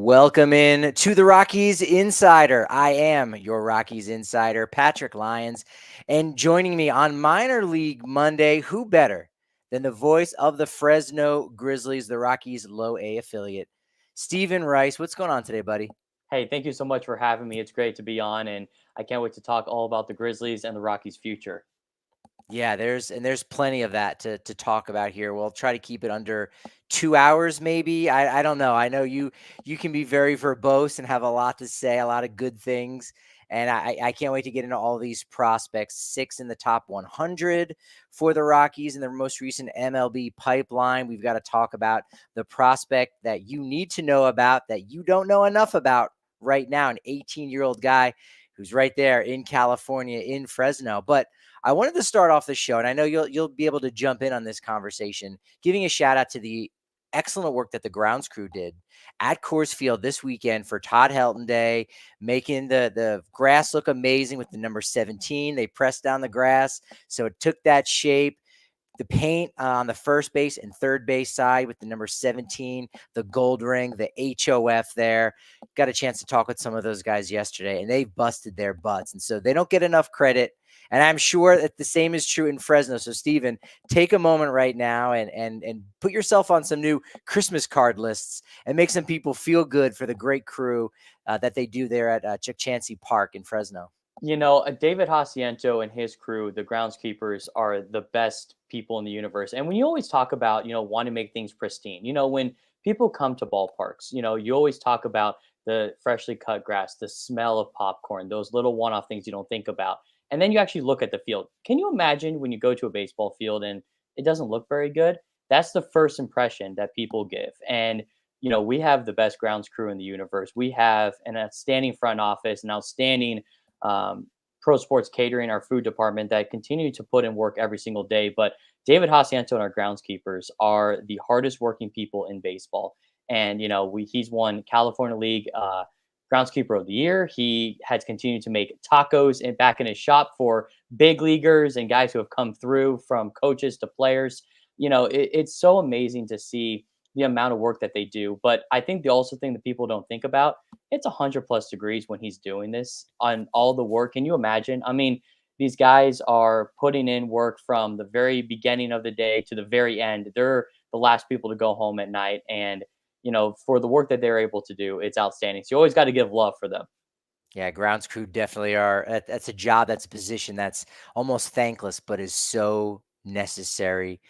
Welcome in to the Rockies Insider. I am your Rockies Insider, Patrick Lyons. And joining me on Minor League Monday, who better than the voice of the Fresno Grizzlies, the Rockies Low-A affiliate, Stephen Rice. What's going on today, buddy? Hey, thank you so much for having me. It's great to be on, and I can't wait to talk all about the Grizzlies and the Rockies' future. Yeah, there's plenty of that to talk about here. We'll try to keep it under 2 hours, maybe. I don't know. I know you can be very verbose and have a lot to say, a lot of good things. And I can't wait to get into all these prospects. 6 in the top 100 for the Rockies in their most recent MLB Pipeline. We've got to talk about the prospect that you need to know about that you don't know enough about right now, an 18-year-old guy who's right there in California, in Fresno. But I wanted to start off the show, and I know you'll be able to jump in on this conversation, giving a shout out to the excellent work that the grounds crew did at Coors Field this weekend for Todd Helton Day, making the grass look amazing with the number 17. They pressed down the grass, so it took that shape. The paint on the first base and third base side with the number 17, the gold ring, the HOF there. Got a chance to talk with some of those guys yesterday, and they busted their butts. And so they don't get enough credit. And I'm sure that the same is true in Fresno. So, Steven, take a moment right now and put yourself on some new Christmas card lists and make some people feel good for the great crew that they do there at Chancey Park in Fresno. David Haciento and his crew, the groundskeepers, are the best people in the universe. And when you always talk about, want to make things pristine, when people come to ballparks, you always talk about the freshly cut grass, the smell of popcorn, those little one off things you don't think about. And then you actually look at the field. Can you imagine when you go to a baseball field and it doesn't look very good? That's the first impression that people give. And, we have the best grounds crew in the universe. We have an outstanding front office, an outstanding pro sports catering, our food department that continue to put in work every single day. But David Haciento and our groundskeepers are the hardest working people in baseball. And, he's won California League groundskeeper of the year. He has continued to make tacos back in his shop for big leaguers and guys who have come through, from coaches to players. It's so amazing to see the amount of work that they do. But I think the also thing that people don't think about, it's 100+ degrees when he's doing this on all the work. Can you imagine? I mean, these guys are putting in work from the very beginning of the day to the very end. They're the last people to go home at night. And, for the work that they're able to do, it's outstanding. So you always got to give love for them. Yeah, grounds crew definitely are. That's a job, that's a position that's almost thankless, but is so necessary.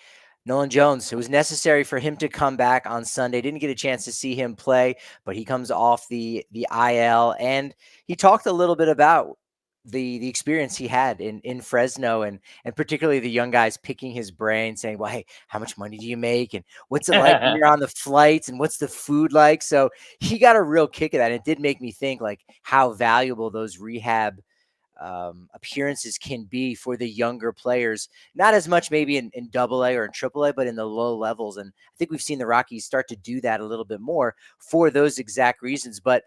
Nolan Jones, it was necessary for him to come back on Sunday. Didn't get a chance to see him play, but he comes off the IL, and he talked a little bit about the experience he had in Fresno, and particularly the young guys picking his brain, saying, well, hey, how much money do you make, and what's it like when you're on the flights, and what's the food like? So he got a real kick of that. It did make me think like how valuable those rehab appearances can be for the younger players, not as much maybe in double A or in triple A, but in the low levels. And I think we've seen the Rockies start to do that a little bit more for those exact reasons. But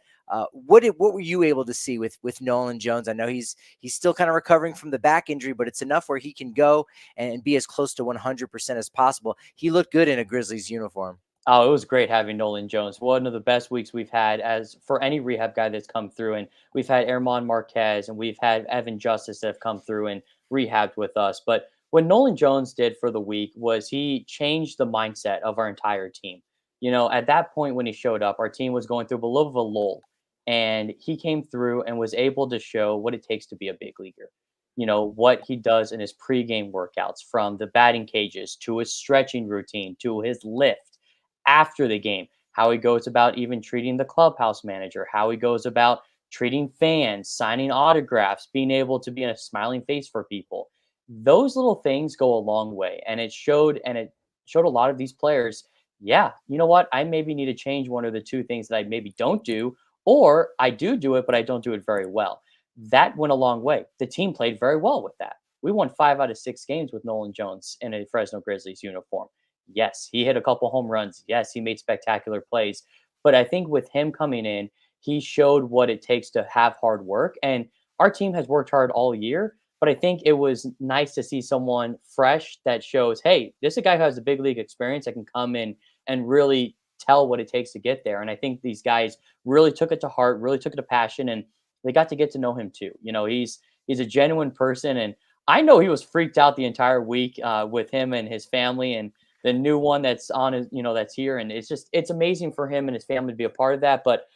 what were you able to see with Nolan Jones? I know he's still kind of recovering from the back injury, but it's enough where he can go and be as close to 100% as possible. He looked good in a Grizzlies uniform. Oh, it was great having Nolan Jones. One of the best weeks we've had as for any rehab guy that's come through. And we've had Herman Marquez and we've had Evan Justice that have come through and rehabbed with us. But what Nolan Jones did for the week was he changed the mindset of our entire team. At that point when he showed up, our team was going through a little of a lull. And he came through and was able to show what it takes to be a big leaguer. What he does in his pregame workouts, from the batting cages to his stretching routine to his lift after the game, how he goes about even treating the clubhouse manager, how he goes about treating fans, signing autographs, being able to be in a smiling face for people. Those little things go a long way. And it showed a lot of these players, yeah, you know what? I maybe need to change one or the two things that I maybe don't do, or I do it, but I don't do it very well. That went a long way. The team played very well with that. We won 5 out of 6 games with Nolan Jones in a Fresno Grizzlies uniform. Yes, he hit a couple home runs. Yes, he made spectacular plays. But I think with him coming in, he showed what it takes to have hard work. And our team has worked hard all year. But I think it was nice to see someone fresh that shows, hey, this is a guy who has a big league experience that can come in and really tell what it takes to get there. And I think these guys really took it to heart, really took it to passion, and they got to get to know him too. He's a genuine person, and I know he was freaked out the entire week with him and his family, and the new one that's on his, that's here, and it's amazing for him and his family to be a part of that. But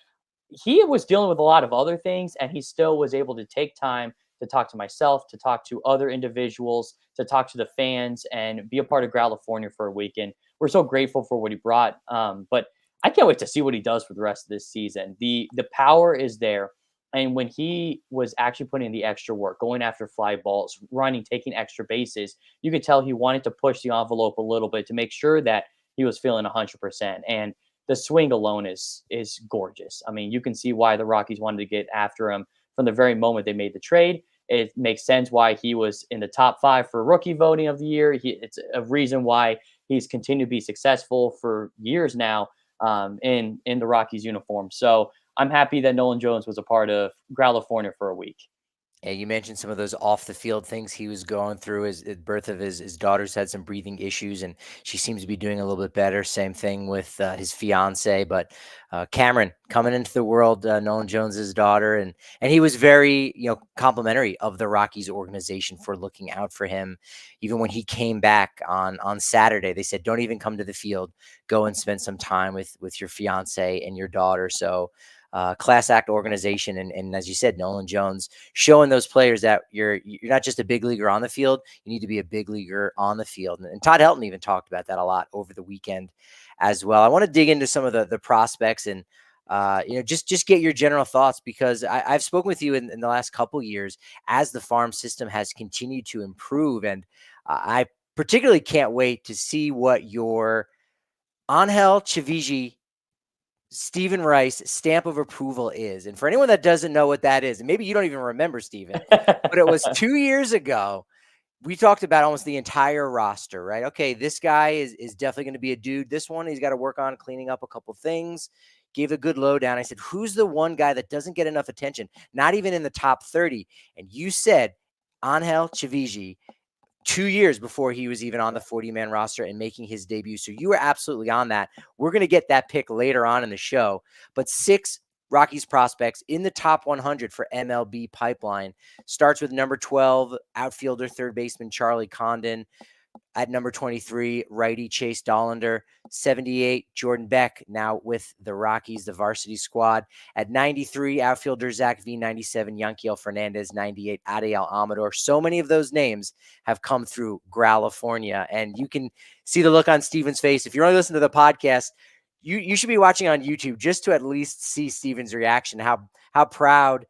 he was dealing with a lot of other things, and he still was able to take time to talk to myself, to talk to other individuals, to talk to the fans, and be a part of California for a weekend. We're so grateful for what he brought, but I can't wait to see what he does for the rest of this season. The power is there, and when he was actually putting in the extra work, going after fly balls, running, taking extra bases, you could tell he wanted to push the envelope a little bit to make sure that he was feeling 100%. And the swing alone is gorgeous. I mean, you can see why the Rockies wanted to get after him from the very moment they made the trade. It makes sense why he was in the top 5 for rookie voting of the year. It's a reason why he's continued to be successful for years now in the Rockies uniform. So I'm happy that Nolan Jones was a part of California for a week. Yeah, you mentioned some of those off the field things he was going through. His birth of his daughter's had some breathing issues, and she seems to be doing a little bit better. Same thing with his fiance, but Cameron coming into the world, Nolan Jones's daughter, and he was very complimentary of the Rockies organization for looking out for him. Even when he came back on Saturday, they said, "Don't even come to the field. Go and spend some time with your fiance and your daughter." So class act organization. And as you said, Nolan Jones showing those players that you're not just a big leaguer on the field, you need to be a big leaguer on the field. And Todd Helton even talked about that a lot over the weekend as well. I want to dig into some of the prospects and just get your general thoughts, because I've spoken with you in the last couple years as the farm system has continued to improve. And I particularly can't wait to see what your Angel Chivilli Stephen Rice stamp of approval is. And for anyone that doesn't know what that is, and maybe you don't even remember, Stephen, but it was 2 years ago. We talked about almost the entire roster, right? Okay, this guy is definitely going to be a dude. This one, he's got to work on cleaning up a couple things. Gave a good lowdown. I said, who's the one guy that doesn't get enough attention? Not even in the top 30. And you said Angel Chivilli 2 years before he was even on the 40-man roster and making his debut. So you were absolutely on that. We're going to get that pick later on in the show. But 6 Rockies prospects in the top 100 for MLB Pipeline. Starts with number 12, outfielder, third baseman Charlie Condon. At number 23, righty Chase Dollander. 78, Jordan Beck, now with the Rockies, the varsity squad. At 93, outfielder Zach V. 97, Yanquiel Fernandez. 98, Ariel Amador. So many of those names have come through California, and you can see the look on Steven's face. If you're only listening to the podcast, you should be watching on YouTube just to at least see Steven's reaction, how proud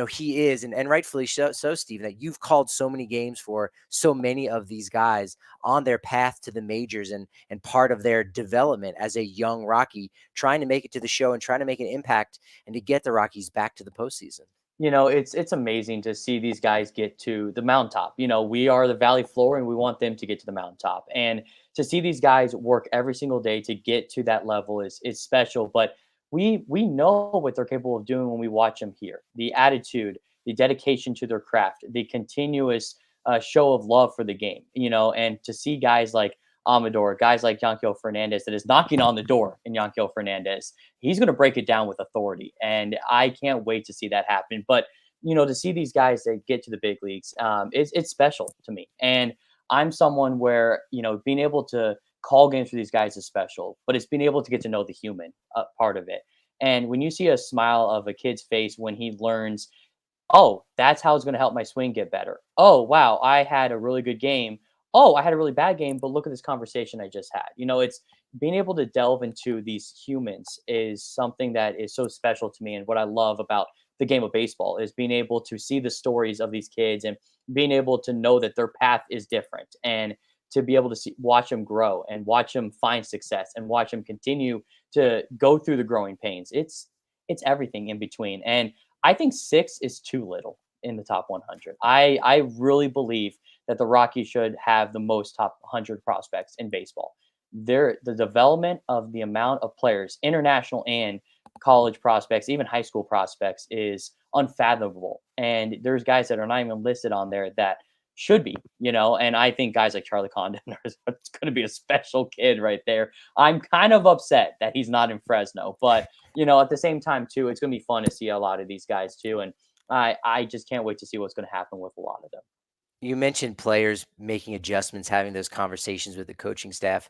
he is, and rightfully so, Steven, that you've called so many games for so many of these guys on their path to the majors and part of their development as a young Rocky, trying to make it to the show and trying to make an impact and to get the Rockies back to the postseason. It's amazing to see these guys get to the mountaintop. We are the valley floor, and we want them to get to the mountaintop. And to see these guys work every single day to get to that level is special. But we know what they're capable of doing when we watch them here. The attitude, the dedication to their craft, the continuous show of love for the game. And to see guys like Amador, guys like Yanquiel Fernandez that is knocking on the door in Yanquiel Fernandez, he's going to break it down with authority. And I can't wait to see that happen. But, to see these guys that get to the big leagues, it's special to me. And I'm someone where, being able to call games for these guys is special, but it's being able to get to know the human part of it. And when you see a smile of a kid's face when he learns, oh, that's how it's going to help my swing get better. Oh, wow, I had a really good game. Oh, I had a really bad game, but look at this conversation I just had. It's being able to delve into these humans is something that is so special to me. And what I love about the game of baseball is being able to see the stories of these kids and being able to know that their path is different, and to be able to watch them grow and watch them find success and watch them continue to go through the growing pains. It's everything in between. And I think 6 is too little in the top 100. I really believe that the Rockies should have the most top 100 prospects in baseball. The development of the amount of players, international and college prospects, even high school prospects, is unfathomable. And there's guys that are not even listed on there that should be, and I think guys like Charlie Condon it's going to be a special kid right there. I'm kind of upset that he's not in Fresno, but at the same time too, it's going to be fun to see a lot of these guys too, and I just can't wait to see what's going to happen with a lot of them. You mentioned players making adjustments, having those conversations with the coaching staff.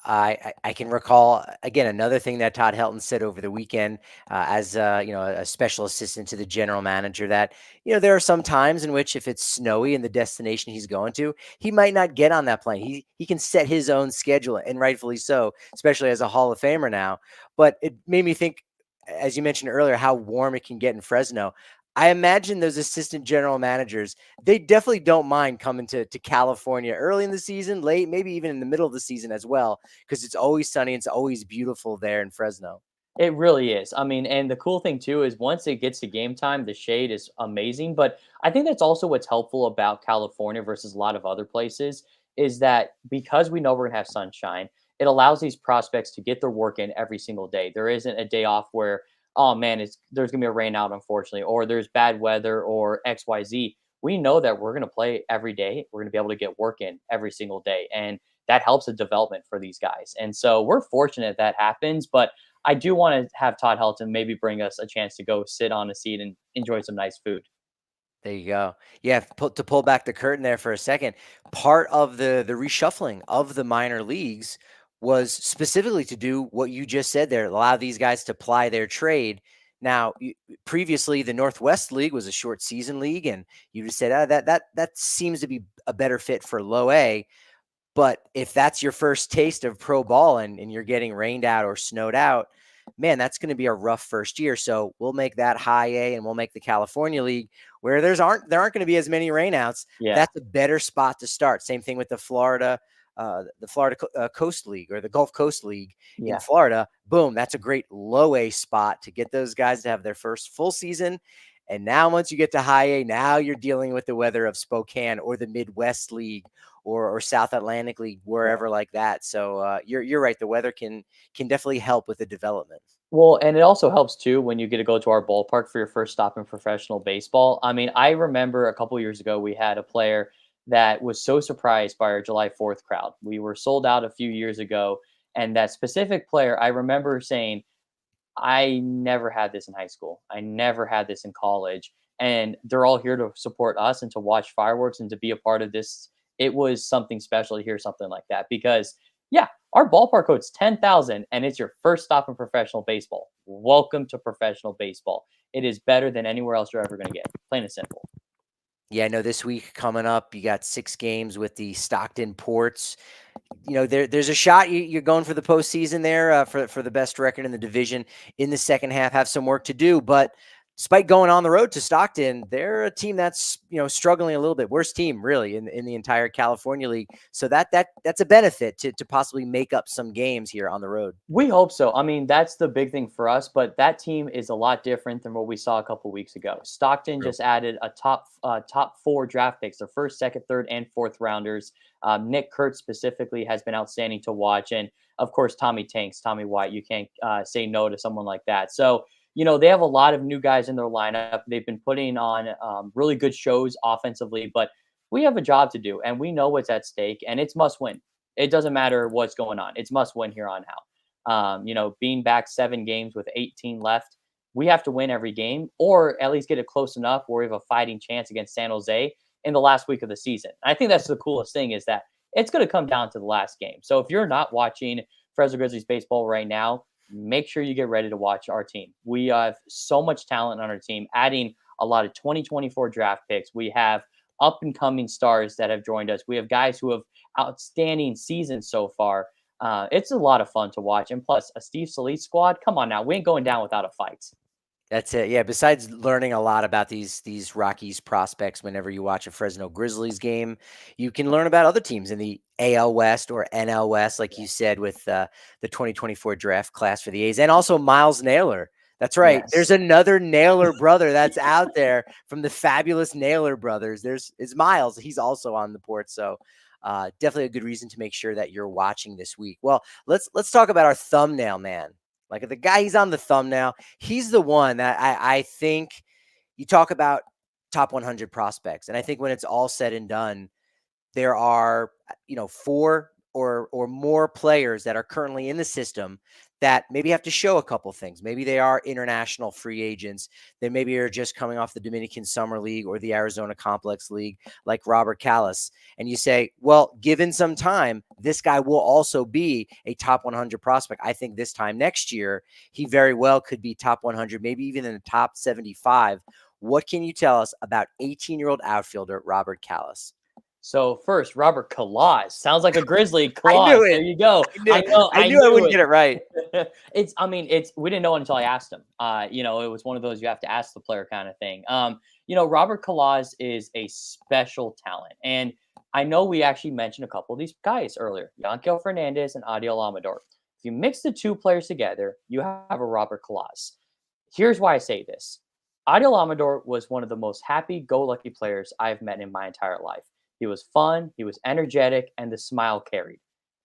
I can recall again another thing that Todd Helton said over the weekend, as a special assistant to the general manager, that there are some times in which if it's snowy in the destination he's going to, he might not get on that plane. He can set his own schedule, and rightfully so, especially as a Hall of Famer now. But it made me think, as you mentioned earlier, how warm it can get in Fresno. I imagine those assistant general managers, they definitely don't mind coming to California early in the season, late, maybe even in the middle of the season as well, because it's always sunny. It's always beautiful there in Fresno. It really is. I mean, and the cool thing too is once it gets to game time, the shade is amazing. But I think that's also what's helpful about California versus a lot of other places is that because we know we're gonna have sunshine, it allows these prospects to get their work in every single day. There isn't a day off where, oh man, there's gonna be a rain out, unfortunately, or there's bad weather or XYZ. We know that we're gonna play every day. We're gonna be able to get work in every single day. And that helps the development for these guys. And so we're fortunate that happens, but I do want to have Todd Helton maybe bring us a chance to go sit on a seat and enjoy some nice food. There you go. Yeah, to pull back the curtain there for a second, part of the reshuffling of the minor leagues was specifically to do what you just said there, allow these guys to ply their trade. Now, previously the Northwest League was a short season league, and you just said, that seems to be a better fit for low A. But if that's your first taste of pro ball, and you're getting rained out or snowed out, man, that's going to be a rough first year. So we'll make that high A, and we'll make the California League, where there aren't going to be as many rainouts. Yeah. That's a better spot to start. Same thing with the Florida Coast League, or the Gulf Coast League in Yeah. Florida. Boom, that's a great low A spot to get those guys to have their first full season. And now once you get to high A, now you're dealing with the weather of Spokane or the Midwest League, or South Atlantic League, Yeah. wherever like that. So you're right. The weather can definitely help with the development. Well, and it also helps too when you get to go to our ballpark for your first stop in professional baseball. I mean, I remember a couple years ago we had a player that was so surprised by our July 4th crowd. We were sold out a few years ago, and that specific player, I remember saying, I never had this in high school. I never had this in college. And they're all here to support us and to watch fireworks and to be a part of this. It was something special to hear something like that because, yeah, our ballpark code's 10,000 and it's your first stop in professional baseball. Welcome to professional baseball. It is better than anywhere else you're ever going to get. Plain and simple. Yeah, I know this week coming up, you got 6 games with the Stockton Ports. There's a shot you're going for the postseason there, for the best record in the division in the second half. Have some work to do, but despite going on the road to Stockton, they're a team that's struggling a little bit. Worst team really in the entire California League. So that's a benefit to possibly make up some games here on the road. We hope so. I mean, that's the big thing for us, but that team is a lot different than what we saw a couple weeks ago. Stockton True. just added a top 4 draft picks, their first, second, third, and fourth rounders. Nick Kurtz specifically has been outstanding to watch, and of course Tommy White. You can't say no to someone like that. So they have a lot of new guys in their lineup. They've been putting on really good shows offensively, but we have a job to do, and we know what's at stake, and it's must win. It doesn't matter what's going on; it's must win here on out. Being back 7 games with 18 left, we have to win every game or at least get it close enough where we have a fighting chance against San Jose in the last week of the season. I think that's the coolest thing is that it's going to come down to the last game. So if you're not watching Fresno Grizzlies baseball right now, make sure you get ready to watch our team. We have so much talent on our team, adding a lot of 2024 draft picks. We have up and coming stars that have joined us. We have guys who have outstanding seasons so far. It's a lot of fun to watch. And plus, a Steve Solis squad. Come on now. We ain't going down without a fight. That's it. Yeah. Besides learning a lot about these Rockies prospects, whenever you watch a Fresno Grizzlies game, you can learn about other teams in the AL West or NL West, like you said, with the 2024 draft class for the A's, and also Miles Naylor. That's right. There's Yes. another Naylor brother that's out there from the fabulous Naylor brothers. It's Miles. He's also on the port. So definitely a good reason to make sure that you're watching this week. Well, let's talk about our thumbnail man. Like the guy he's on the thumbnail, he's the one that I think you talk about top 100 prospects. And I think when it's all said and done, there are, 4 or more players that are currently in the system that maybe have to show a couple things. Maybe they are international free agents. They maybe are just coming off the Dominican Summer League or the Arizona Complex League, like Robert Calaz. And you say, well, given some time, this guy will also be a top 100 prospect. I think this time next year, he very well could be top 100, maybe even in the top 75. What can you tell us about 18-year-old outfielder Robert Calaz? So first, Robert Calaz sounds like a Grizzly. I Calaz. knew There it. you go. I knew, I I knew I knew wouldn't get it right. it. It's we didn't know it until I asked him. It was one of those you have to ask the player kind of thing. Robert Calaz is a special talent. And I know we actually mentioned a couple of these guys earlier, Yankel Fernandez and Adiel Amador. If you mix the two players together, you have a Robert Calaz. Here's why I say this. Adiel Amador was one of the most happy-go-lucky players I've met in my entire life. He was fun, he was energetic, and the smile carried.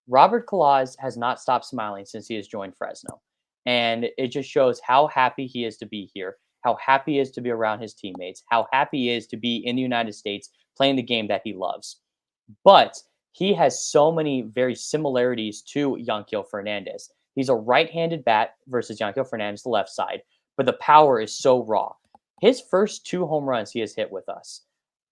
Robert Calaz has not stopped smiling since he has joined Fresno. And it just shows how happy he is to be here, how happy he is to be around his teammates, how happy he is to be in the United States playing the game that he loves. But he has so many very similarities to Yankel Fernandez. He's a right-handed bat versus Yankel Fernandez, the left side, but the power is so raw. His first 2 home runs he has hit with us,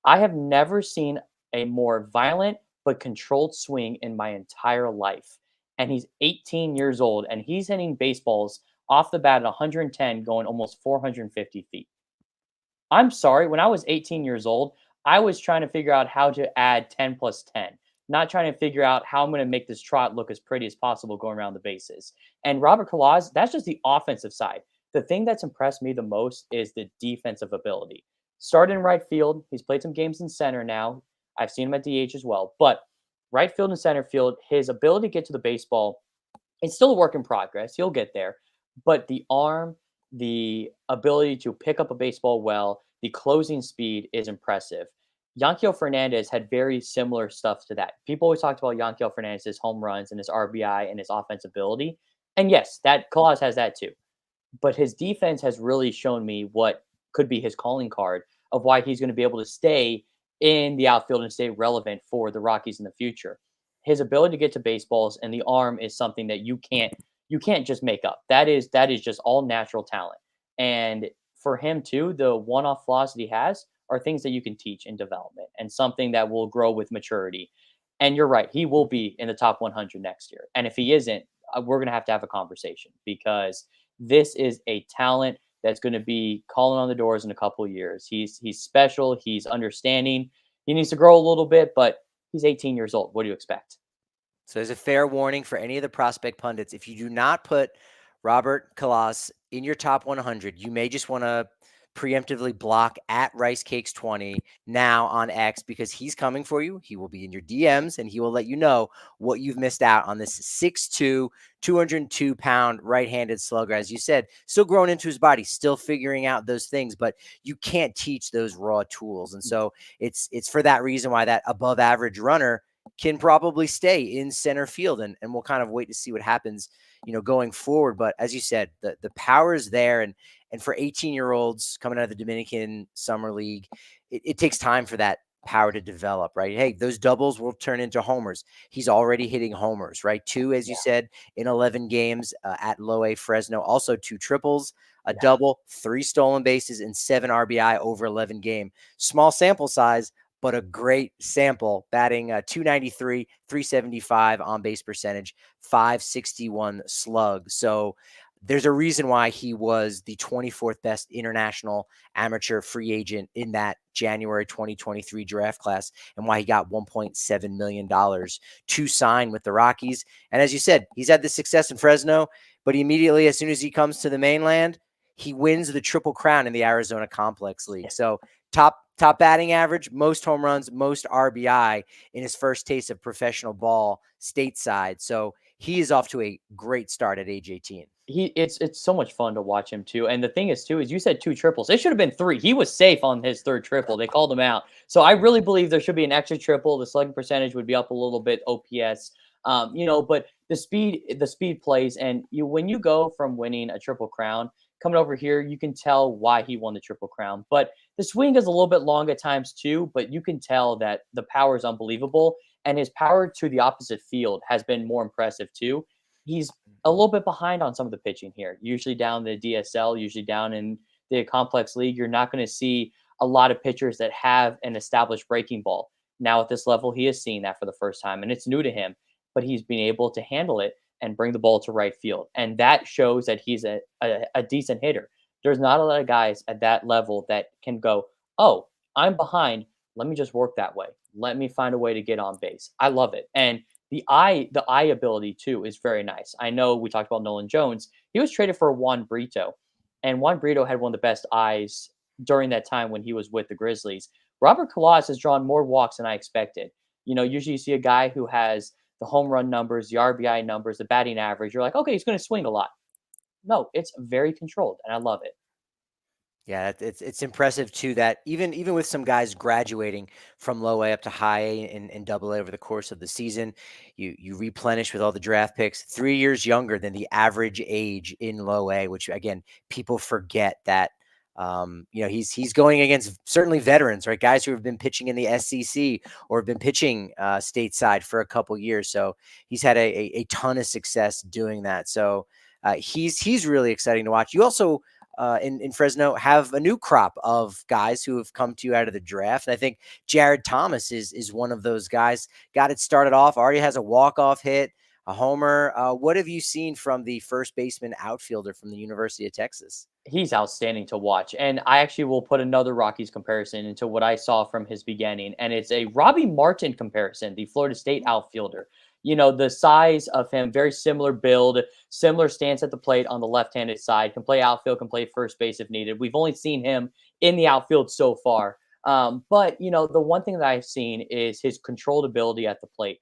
I have never seen a more violent but controlled swing in my entire life. And he's 18 years old, and he's hitting baseballs off the bat at 110, going almost 450 feet. I'm sorry, when I was 18 years old, I was trying to figure out how to add 10 plus 10, not trying to figure out how I'm going to make this trot look as pretty as possible going around the bases. And Robert Calaz, that's just the offensive side. The thing that's impressed me the most is the defensive ability. Started in right field. He's played some games in center now. I've seen him at DH as well. But right field and center field, his ability to get to the baseball, it's still a work in progress. He'll get there. But the arm, the ability to pick up a baseball well, the closing speed is impressive. Yankel Fernandez had very similar stuff to that. People always talked about Yankel Fernandez's home runs and his RBI and his offense ability. And yes, that Calaz has that too. But his defense has really shown me what could be his calling card of why he's going to be able to stay in the outfield and stay relevant for the Rockies in the future. His ability to get to baseballs and the arm is something that you can't just make up. That is just all natural talent. And for him too, the one-off flaws that he has are things that you can teach in development and something that will grow with maturity. And you're right, he will be in the top 100 next year. And if he isn't, we're going to have a conversation because this is a talent that's going to be calling on the doors in a couple of years. He's special. He's understanding. He needs to grow a little bit, but he's 18 years old. What do you expect? So there's a fair warning for any of the prospect pundits. If you do not put Robert Calaz in your top 100, you may just want to preemptively block at Rice Cakes 20 now on X because he's coming for you. He will be in your DMs and he will let you know what you've missed out on this 6'2", 202-pound right-handed slugger. As you said, still growing into his body, still figuring out those things, but you can't teach those raw tools. And so it's for that reason why that above average runner can probably stay in center field, and we'll kind of wait to see what happens, going forward. But as you said, the power is there, and for 18-year-olds coming out of the Dominican Summer League, it takes time for that power to develop, right? Hey, those doubles will turn into homers. He's already hitting homers, right? 2, as you said, in 11 games at Low-A Fresno, also 2 triples, a double, 3 stolen bases, and 7 RBI over 11 game. Small sample size, but a great sample, batting 293, 375 on base percentage, 561 slug. So there's a reason why he was the 24th best international amateur free agent in that January 2023 draft class, and why he got $1.7 million to sign with the Rockies. And as you said, he's had the success in Fresno, but he immediately, as soon as he comes to the mainland, he wins the Triple Crown in the Arizona Complex League. So top batting average, most home runs, most RBI in his first taste of professional ball stateside. So he is off to a great start at age 18. It's so much fun to watch him too. And the thing is too, is you said 2 triples. It should have been 3. He was safe on his 3rd triple. They called him out. So I really believe there should be an extra triple. The slugging percentage would be up a little bit, OPS. But the speed plays, and when you go from winning a Triple Crown coming over here, you can tell why he won the Triple Crown. But the swing is a little bit long at times too, but you can tell that the power is unbelievable, and his power to the opposite field has been more impressive too. He's a Mhm. little bit behind on some of the pitching here. Usually down the DSL, usually down in the complex league, you're not going to see a lot of pitchers that have an established breaking ball. Now at this level, he is seeing that for the first time, and it's new to him, but he's been able to handle it and bring the ball to right field. And that shows that he's a decent hitter. There's not a lot of guys at that level that can go, oh, I'm behind. Let me just work that way. Let me find a way to get on base. I love it. And the eye ability too is very nice. I know we talked about Nolan Jones. He was traded for Juan Brito, and Juan Brito had one of the best eyes during that time when he was with the Grizzlies. Robert Calaz has drawn more walks than I expected. Usually you see a guy who has the home run numbers, the RBI numbers, the batting average. You're like, okay, he's going to swing a lot. No, it's very controlled, and I love it. Yeah, it's impressive too that even with some guys graduating from low A up to high A and double A over the course of the season, you replenish with all the draft picks, 3 years younger than the average age in low A, which again, people forget that he's going against certainly veterans, right? Guys who have been pitching in the SEC or have been pitching stateside for a couple years. So he's had a ton of success doing that. So he's really exciting to watch. You also in Fresno have a new crop of guys who have come to you out of the draft. And I think Jared Thomas is one of those guys. Got it started off, already has a walk-off hit, a homer. What have you seen from the first baseman outfielder from the University of Texas? He's outstanding to watch. And I actually will put another Rockies comparison into what I saw from his beginning. And it's a Robbie Martin comparison, the Florida State outfielder. The size of him, very similar build, similar stance at the plate on the left handed side, can play outfield, can play first base if needed. We've only seen him in the outfield so far. But the one thing that I've seen is his controlled ability at the plate.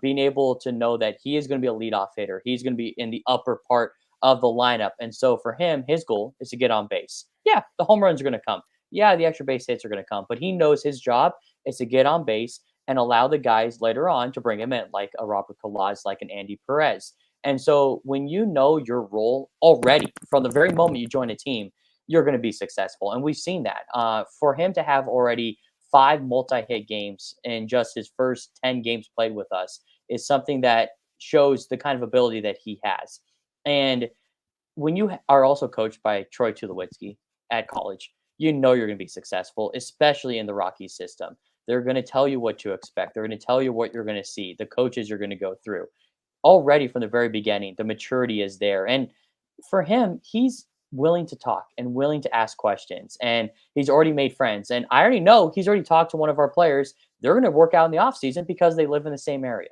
Being able to know that he is going to be a leadoff hitter. He's going to be in the upper part of the lineup. And so for him, his goal is to get on base. Yeah, the home runs are going to come. Yeah, the extra base hits are going to come. But he knows his job is to get on base and allow the guys later on to bring him in, like a Robert Calaz, like an Andy Perez. And so when you know your role already from the very moment you join a team, you're going to be successful. And we've seen that. For him to have already 5 multi-hit games in just his first 10 games played with us is something that shows the kind of ability that he has. And when you are also coached by Troy Tulowitzki at college, you know you're going to be successful, especially in the Rockies system. They're going to tell you what to expect. They're going to tell you what you're going to see, the coaches you're going to go through. Already from the very beginning, the maturity is there. And for him, he's willing to talk and willing to ask questions. And he's already made friends. And I already know he's already talked to one of our players. They're going to work out in the offseason because they live in the same area.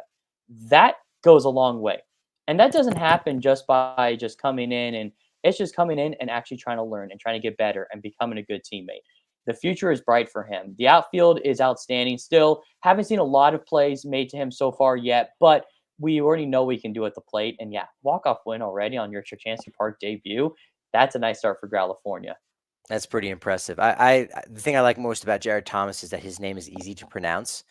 That goes a long way. And that doesn't happen just by just coming in, and it's just coming in and actually trying to learn and trying to get better and becoming a good teammate. The future is bright for him. The outfield is outstanding. Still, haven't seen a lot of plays made to him so far yet, but we already know we can do at the plate. And yeah, walk-off win already on your Churchansky Park debut. That's a nice start for California. That's pretty impressive. The thing I like most about Jared Thomas is that his name is easy to pronounce.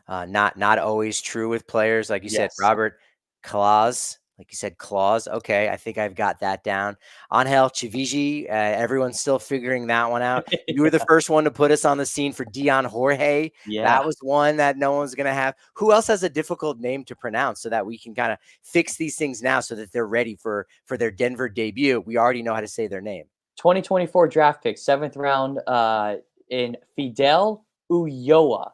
Not always true with players, like you said, Yes. Robert Calaz, like you said, Claus. Okay, I think I've got that down. Angel Chivilli, everyone's still figuring that one out. You were the first one to put us on the scene for Dion Jorge. Yeah. That was one that no one's gonna have. Who else has a difficult name to pronounce so that we can kind of fix these things now so that they're ready for their Denver debut? We already know how to say their name. 2024 draft pick, 7th round, in Fidel Ulloa.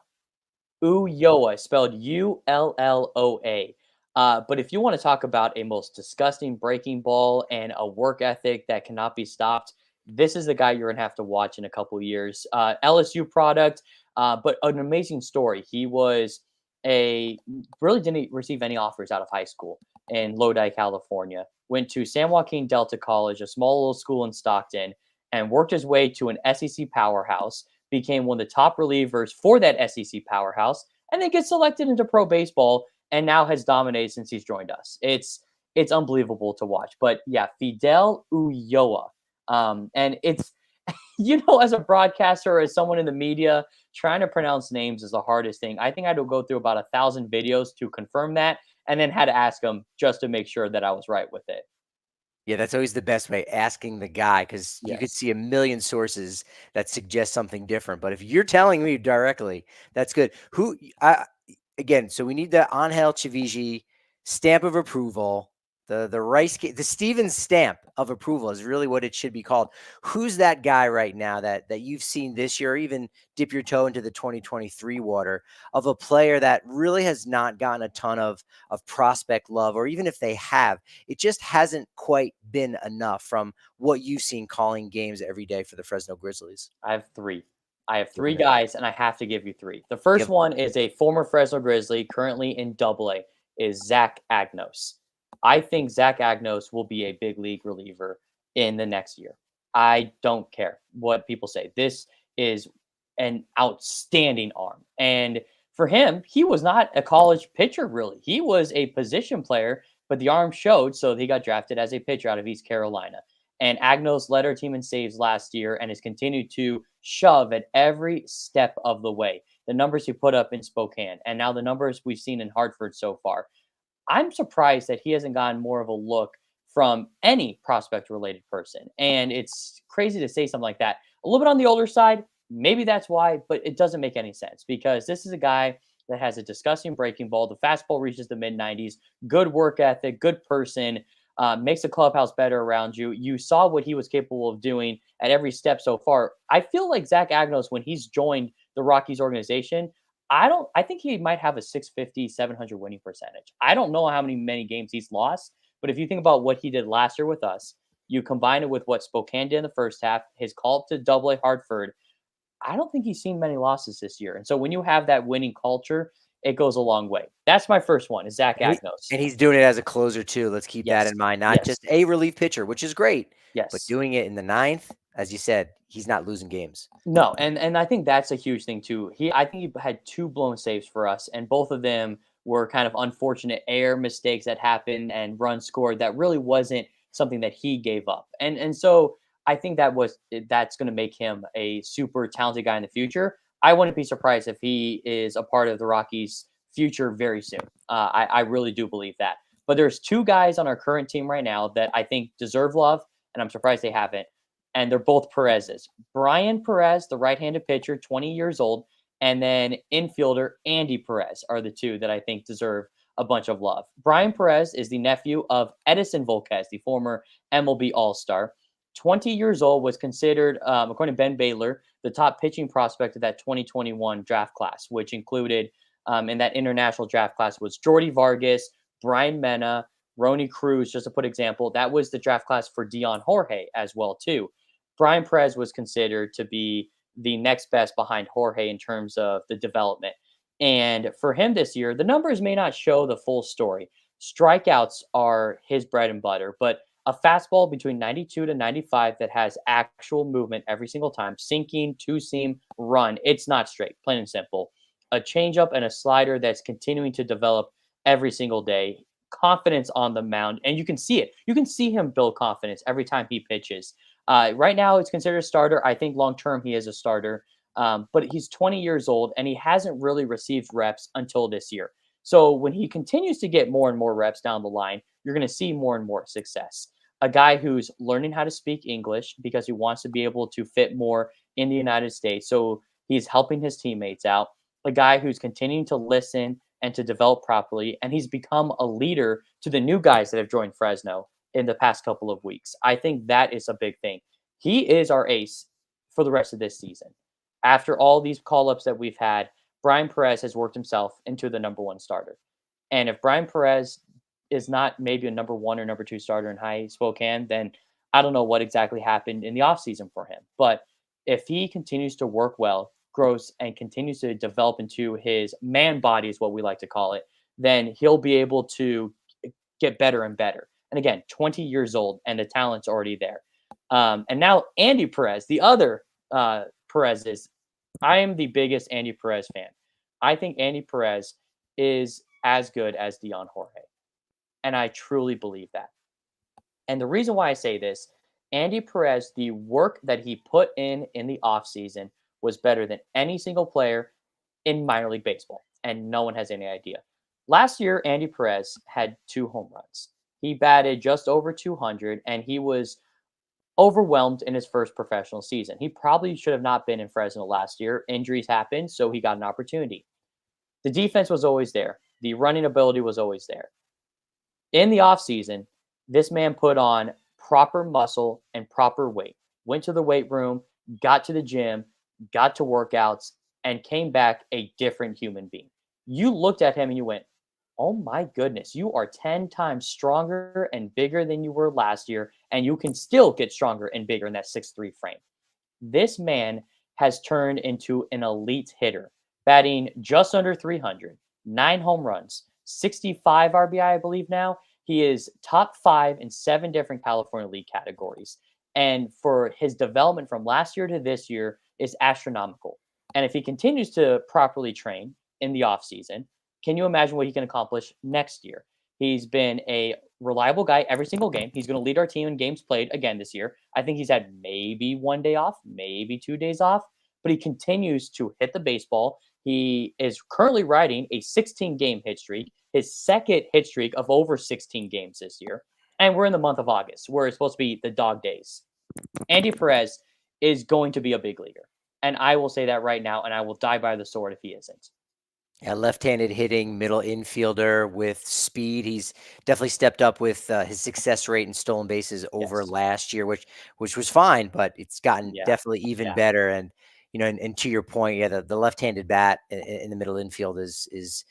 Ulloa, spelled Ulloa. But if you want to talk about a most disgusting breaking ball and a work ethic that cannot be stopped, this is the guy you're going to have to watch in a couple of years. LSU product, but an amazing story. He was a really didn't receive any offers out of high school in Lodi, California. Went to San Joaquin Delta College, a small little school in Stockton, and worked his way to an SEC powerhouse, became one of the top relievers for that SEC powerhouse, and then gets selected into pro baseball and now has dominated since he's joined us. It's unbelievable to watch. But yeah, Fidel Ulloa. And it's as a broadcaster, as someone in the media, trying to pronounce names is the hardest thing. I think I had to go through about 1,000 videos to confirm that. and then had to ask him just to make sure that I was right with it. Yeah, that's always the best way, asking the guy, because you could Yes. see a million sources that suggest something different. But if you're telling me directly, that's good. Again, so we need the Angel Chivilli stamp of approval. The Stevens stamp of approval is really what it should be called. Who's that guy right now that you've seen this year, or even dip your toe into the 2023 water, of a player that really has not gotten a ton of prospect love, or even if they have, it just hasn't quite been enough from what you've seen calling games every day for the Fresno Grizzlies? I have three. I have Give three me that. guys, and I have to give you three. The first Give one is a former Fresno Grizzly, currently in Double-A, is Zach Agnos. I think Zach Agnos will be a big league reliever in the next year. I don't care what people say. This is an outstanding arm. And for him, he was not a college pitcher, really. He was a position player, but the arm showed, so he got drafted as a pitcher out of East Carolina. And Agnos led our team in saves last year and has continued to shove at every step of the way. The numbers he put up in Spokane, and now the numbers we've seen in Hartford so far. I'm surprised that he hasn't gotten more of a look from any prospect related person. And it's crazy to say something like that. A little bit on the older side, maybe that's why, but it doesn't make any sense because this is a guy that has a disgusting breaking ball. The fastball reaches the mid 90s, good work ethic, good person, makes the clubhouse better around you. You saw what he was capable of doing at every step so far. I feel like Zach Agnos, when he's joined the Rockies organization, I think he might have a 650, 700 winning percentage. I don't know how many games he's lost, but if you think about what he did last year with us, you combine it with what Spokane did in the first half, his call up to Double-A Hartford, I don't think he's seen many losses this year. And so when you have that winning culture, it goes a long way. That's my first one, is Zach And Agnos. and he's doing it as a closer too. Let's keep that Yes. in mind. Not Yes. just a relief pitcher, which is great, but Yes. doing it in the ninth, as you said, he's not losing games. No, and I think that's a huge thing too. I think he had two blown saves for us, and both of them were kind of unfortunate error mistakes that happened and runs scored that really wasn't something that he gave up. And so I think that's going to make him a super talented guy in the future. I wouldn't be surprised if he is a part of the Rockies' future very soon. I really do believe that. But there's two guys on our current team right now that I think deserve love, and I'm surprised they haven't. And they're both Perez's. Brian Perez, the right-handed pitcher, 20 years old, and then infielder Andy Perez are the two that I think deserve a bunch of love. Brian Perez is the nephew of Edison Volquez, the former MLB All-Star. 20 years old, was considered, according to Ben Baylor, the top pitching prospect of that 2021 draft class, which included in that international draft class was Jordy Vargas, Brian Mena, Ronnie Cruz, just to put example. That was the draft class for Dion Jorge as well, too. Brian Perez was considered to be the next best behind Jorge in terms of the development. And for him this year, the numbers may not show the full story. Strikeouts are his bread and butter, but a fastball between 92 to 95 that has actual movement every single time, sinking, two seam, run, it's not straight, plain and simple. A changeup and a slider that's continuing to develop every single day. Confidence on the mound, and you can see it. You can see him build confidence every time he pitches. Right now, it's considered a starter. I think long term he is a starter, but he's 20 years old and he hasn't really received reps until this year. So when he continues to get more and more reps down the line, you're going to see more and more success. A guy who's learning how to speak English because he wants to be able to fit more in the United States. So he's helping his teammates out. A guy who's continuing to listen and to develop properly. And he's become a leader to the new guys that have joined Fresno in the past couple of weeks. I think that is a big thing. He is our ace for the rest of this season. After all these call ups that we've had, Brian Perez has worked himself into the number one starter. And if Brian Perez is not maybe a number one or number two starter in high Spokane, then I don't know what exactly happened in the offseason for him. But if he continues to work well, grows, and continues to develop into his man body, is what we like to call it, then he'll be able to get better and better. And again, 20 years old, and the talent's already there. And now Andy Perez, the other Perez is, I am the biggest Andy Perez fan. I think Andy Perez is as good as Dion Jorge. And I truly believe that. And the reason why I say this, Andy Perez, the work that he put in the offseason was better than any single player in minor league baseball. And no one has any idea. Last year, Andy Perez had 2 home runs. He batted just over 200, and he was overwhelmed in his first professional season. He probably should have not been in Fresno last year. Injuries happened, so he got an opportunity. The defense was always there. The running ability was always there. In the offseason, this man put on proper muscle and proper weight, went to the weight room, got to the gym, got to workouts, and came back a different human being. You looked at him and you went, oh my goodness, you are 10 times stronger and bigger than you were last year, and you can still get stronger and bigger in that 6'3 frame. This man has turned into an elite hitter, batting just under 300, 9 home runs, 65 RBI, I believe now. He is top 5 in 7 different California League categories. And for his development from last year to this year is astronomical. And if he continues to properly train in the offseason, can you imagine what he can accomplish next year? He's been a reliable guy every single game. He's going to lead our team in games played again this year. I think he's had maybe 1 day off, maybe 2 days off, but he continues to hit the baseball. He is currently riding a 16-game hit streak, his second hit streak of over 16 games this year. And we're in the month of August, where it's supposed to be the dog days. Andy Perez is going to be a big leaguer. And I will say that right now, and I will die by the sword if he isn't. Yeah, left-handed hitting middle infielder with speed. He's definitely stepped up with his success rate and stolen bases over Yes. last year, which was fine, but it's gotten Yeah. definitely even Yeah. better. And and to your point, yeah, the left-handed bat in the middle infield is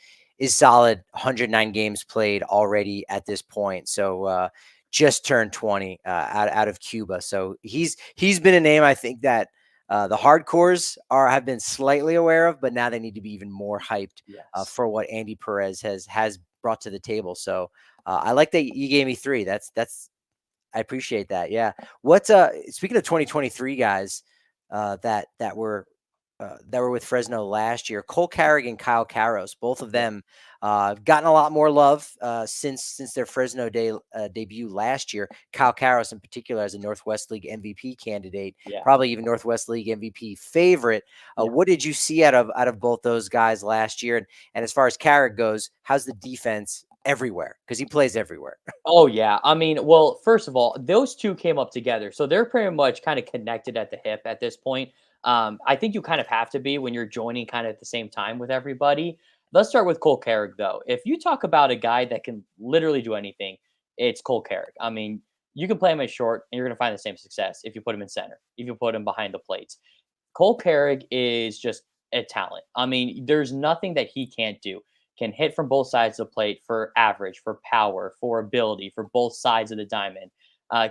solid. 109 games played already at this point. So just turned 20 out of Cuba. So he's been a name I think that the hardcores have been slightly aware of, but now they need to be even more hyped Yes. for what Andy Perez has brought to the table. So I like that you gave me three. That's I appreciate that. Yeah. What's speaking of 2023 guys that were with Fresno last year, Cole Carrick and Kyle Karros, both of Yeah. them gotten a lot more love since their Fresno debut last year. Kyle Karros, in particular, as a Northwest League MVP candidate, Yeah. probably even Northwest League MVP favorite. Yeah. What did you see out of both those guys last year? And as far as Carrick goes, how's the defense everywhere? Because he plays everywhere. Oh yeah. I mean, well, first of all, those two came up together. So they're pretty much kind of connected at the hip at this point. I think you kind of have to be when you're joining kind of at the same time with everybody. Let's start with Cole Carrick though. If you talk about a guy that can literally do anything, it's Cole Carrick. I mean, you can play him at short and you're gonna find the same success if you put him in center, if you put him behind the plates. Cole Carrick is just a talent. I mean, there's nothing that he can't do. Can hit from both sides of the plate for average, for power, for ability, for both sides of the diamond.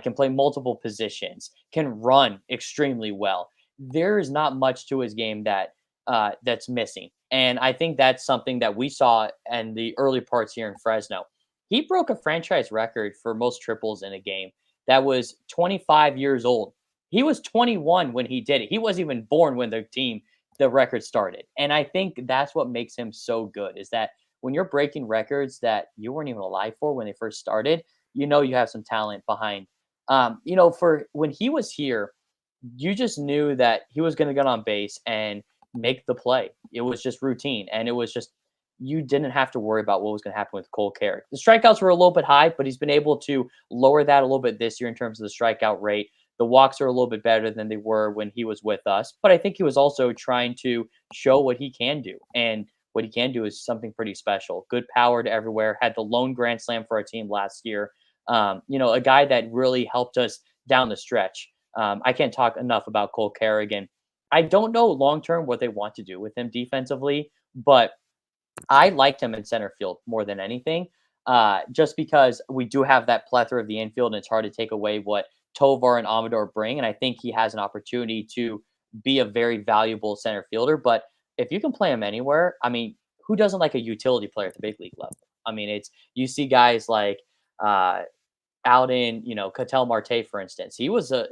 Can play multiple positions. Can run extremely well. There is not much to his game that's missing, and I think that's something that we saw in the early parts here in Fresno. He broke a franchise record for most triples in a game. That was 25 years old. He was 21 when he did it. He wasn't even born when the record started. And I think that's what makes him so good is that when you're breaking records that you weren't even alive for when they first started, you have some talent behind. For when he was here, you just knew that he was going to get on base and make the play. It was just routine. And it was just, you didn't have to worry about what was going to happen with Cole Carrick. The strikeouts were a little bit high, but he's been able to lower that a little bit this year in terms of the strikeout rate. The walks are a little bit better than they were when he was with us, but I think he was also trying to show what he can do. And what he can do is something pretty special. Good power to everywhere. Had the lone grand slam for our team last year. A guy that really helped us down the stretch. I can't talk enough about Cole Kerrigan. I don't know long term what they want to do with him defensively, but I liked him in center field more than anything, just because we do have that plethora of the infield, and it's hard to take away what Tovar and Amador bring. And I think he has an opportunity to be a very valuable center fielder. But if you can play him anywhere, I mean, who doesn't like a utility player at the big league level? I mean, it's you see guys like uh, out in, Cattell Marte, for instance. He was a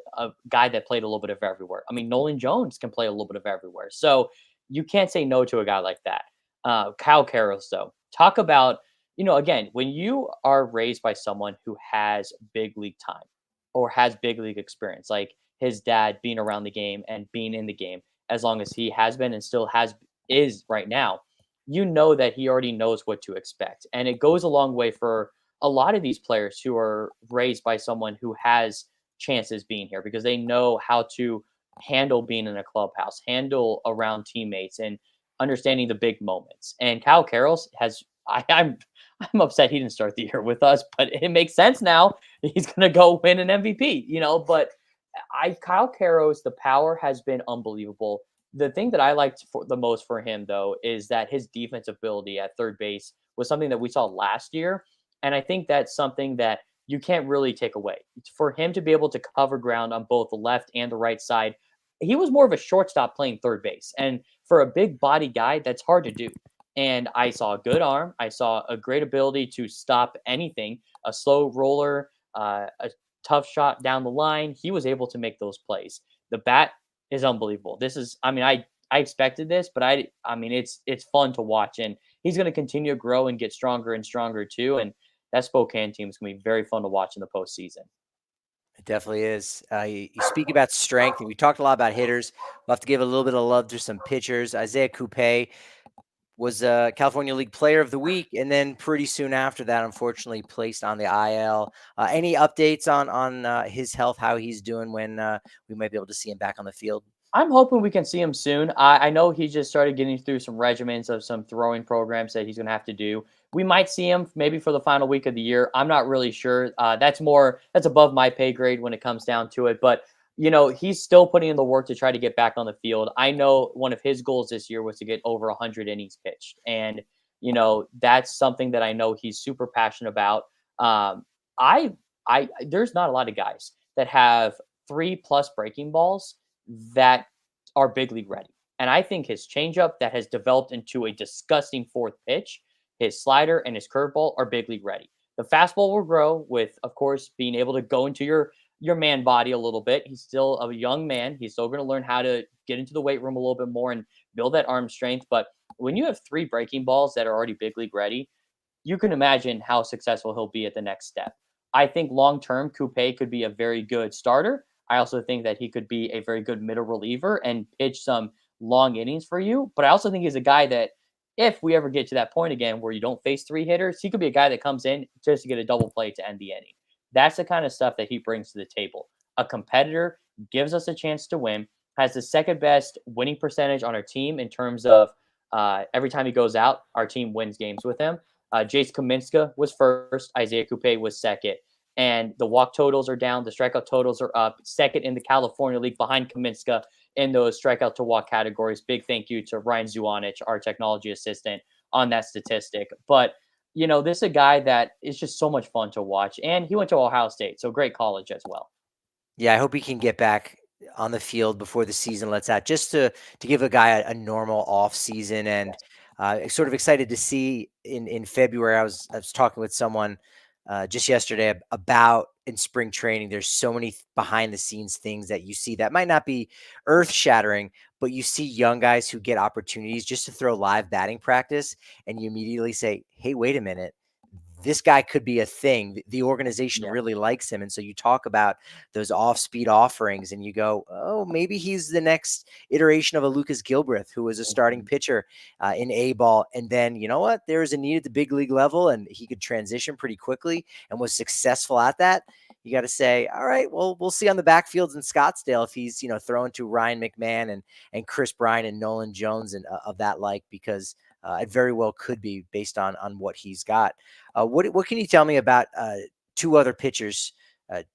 guy that played a little bit of everywhere. I mean, Nolan Jones can play a little bit of everywhere. So you can't say no to a guy like that. Kyle Karros, though, talk about, again, when you are raised by someone who has big league time or has big league experience, like his dad being around the game and being in the game as long as he has been and still is right now, you know that he already knows what to expect. And it goes a long way for a lot of these players who are raised by someone who has chances being here because they know how to handle being in a clubhouse, handle around teammates, and understanding the big moments. And Kyle Carroll has I'm upset he didn't start the year with us, but it makes sense now. He's gonna go win an MVP, but I Kyle Carrow's the power has been unbelievable. The thing that I liked the most for him though is that his defensive ability at third base was something that we saw last year, and I think that's something that you can't really take away. For him to be able to cover ground on both the left and the right side, he was more of a shortstop playing third base, and for a big body guy, that's hard to do. And I saw a good arm. I saw a great ability to stop anything, a slow roller, a tough shot down the line. He was able to make those plays. The bat is unbelievable. This is, I mean, I expected this, but I mean, it's fun to watch, and he's going to continue to grow and get stronger and stronger too. And that Spokane team is going to be very fun to watch in the postseason. It definitely is. You speak about strength, and we talked a lot about hitters. We'll have to give a little bit of love to some pitchers. Isaiah Coupe was a California League Player of the Week, and then pretty soon after that, unfortunately, placed on the IL. Any updates on his health, how he's doing when we might be able to see him back on the field? I'm hoping we can see him soon. I know he just started getting through some regimens of some throwing programs that he's going to have to do. We might see him maybe for the final week of the year. I'm not really sure. That's above my pay grade when it comes down to it. But he's still putting in the work to try to get back on the field. I know one of his goals this year was to get over 100 innings pitched, and that's something that I know he's super passionate about. I there's not a lot of guys that have 3+ breaking balls that are big league ready. And I think his changeup that has developed into a disgusting fourth pitch, his slider and his curveball are big league ready. The fastball will grow with, of course, being able to go into your man body a little bit. He's still a young man. He's still going to learn how to get into the weight room a little bit more and build that arm strength. But when you have 3 breaking balls that are already big league ready, you can imagine how successful he'll be at the next step. I think long term, Coupe could be a very good starter. I also think that he could be a very good middle reliever and pitch some long innings for you. But I also think he's a guy that, if we ever get to that point again where you don't face 3 hitters, he could be a guy that comes in just to get a double play to end the inning. That's the kind of stuff that he brings to the table. A competitor, gives us a chance to win, has the second best winning percentage on our team in terms of every time he goes out, our team wins games with him. Jace Kaminska was first. Isaiah Coupe was second. And the walk totals are down. The strikeout totals are up. Second in the California League behind Kaminska in those strikeout to walk categories. Big thank you to Ryan Zuanich, our technology assistant, on that statistic. But, this is a guy that is just so much fun to watch. And he went to Ohio State, so great college as well. Yeah, I hope he can get back on the field before the season lets out, just to give a guy a normal off season. And sort of excited to see in February. I was talking with someone just yesterday about in spring training. There's so many behind the scenes things that you see that might not be earth shattering, but you see young guys who get opportunities just to throw live batting practice, and you immediately say, "Hey, wait a minute. This guy could be a thing." The organization Yeah. really likes him. And so you talk about those off-speed offerings and you go, oh, maybe he's the next iteration of a Lucas Gilbreth, who was a starting Mhm. pitcher in A-ball. And then, you know what? There was a need at the big league level, and he could transition pretty quickly and was successful at that. You got to say, all right, well, we'll see on the backfields in Scottsdale if he's, throwing to Ryan McMahon and Chris Bryant and Nolan Jones and of that like, because it very well could be based on what he's got. What can you tell me about 2 other pitchers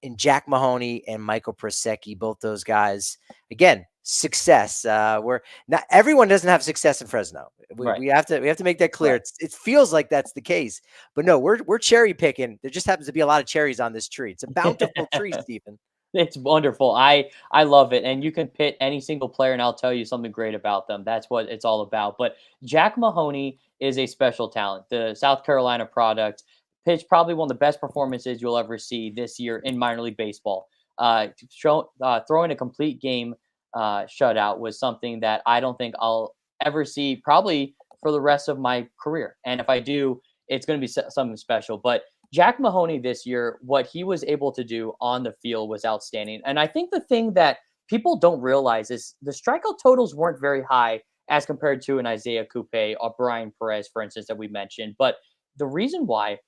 in Jack Mahoney and Michael Prosecki? Both those guys, again, success. Where not everyone doesn't have success in Fresno. Right. We have to make that clear. Right. It feels like that's the case, but no, we're cherry picking. There just happens to be a lot of cherries on this tree. It's a bountiful tree, Stephen. It's wonderful. I love it. And you can pit any single player and I'll tell you something great about them. That's what it's all about. But Jack Mahoney is a special talent. The South Carolina product pitched probably one of the best performances you'll ever see this year in minor league baseball. Throwing a complete game shutout was something that I don't think I'll ever see probably for the rest of my career. And if I do, it's going to be something special. But Jack Mahoney this year, what he was able to do on the field was outstanding. And I think the thing that people don't realize is the strikeout totals weren't very high as compared to an Isaiah Coupe or Brian Perez, for instance, that we mentioned. But the reason why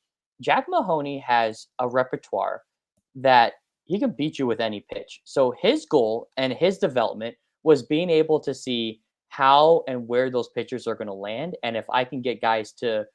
Jack Mahoney has a repertoire that he can beat you with any pitch. So his goal and his development was being able to see how and where those pitchers are going to land, and if I can get guys to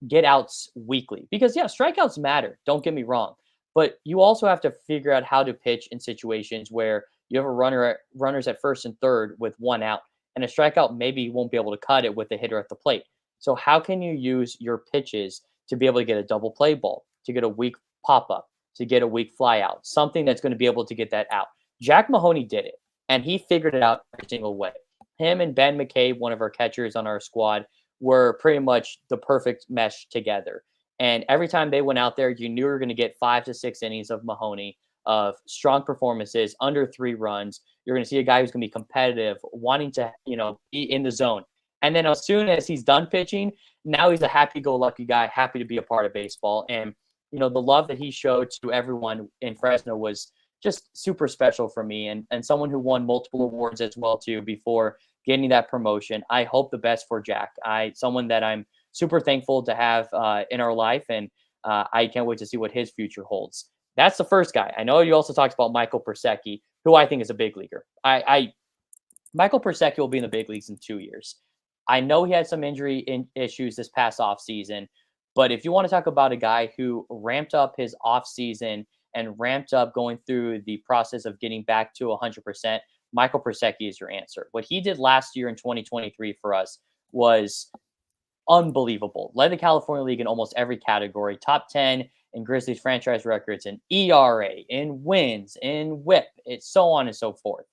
get outs weekly. Because yeah, strikeouts matter. Don't get me wrong, but you also have to figure out how to pitch in situations where you have a runners at first and third with one out, and a strikeout maybe you won't be able to cut it with a hitter at the plate. So how can you use your pitches to be able to get a double play ball, to get a weak pop up, to get a weak fly out, something that's going to be able to get that out? Jack Mahoney did it, and he figured it out every single way. Him and Ben McCabe, one of our catchers on our squad, were pretty much the perfect mesh together. And every time they went out there, you knew you were going to get 5 to 6 innings of Mahoney, of strong performances, under 3 runs. You're going to see a guy who's going to be competitive, wanting to, be in the zone. And then as soon as he's done pitching, now he's a happy-go-lucky guy, happy to be a part of baseball. And, the love that he showed to everyone in Fresno was just super special for me, and someone who won multiple awards as well, too, before getting that promotion. I hope the best for Jack. Someone that I'm super thankful to have in our life, and I can't wait to see what his future holds. That's the first guy. I know you also talked about Michael Persecki, who I think is a big leaguer. Michael Persecki will be in the big leagues in 2 years. I know he had some injury issues this past offseason, but if you want to talk about a guy who ramped up his offseason and ramped up going through the process of getting back to 100%, Michael Persecki is your answer. What he did last year in 2023 for us was unbelievable. Led the California League in almost every category, top 10 in Grizzlies franchise records, in ERA, in wins, in WHIP, it's so on and so forth.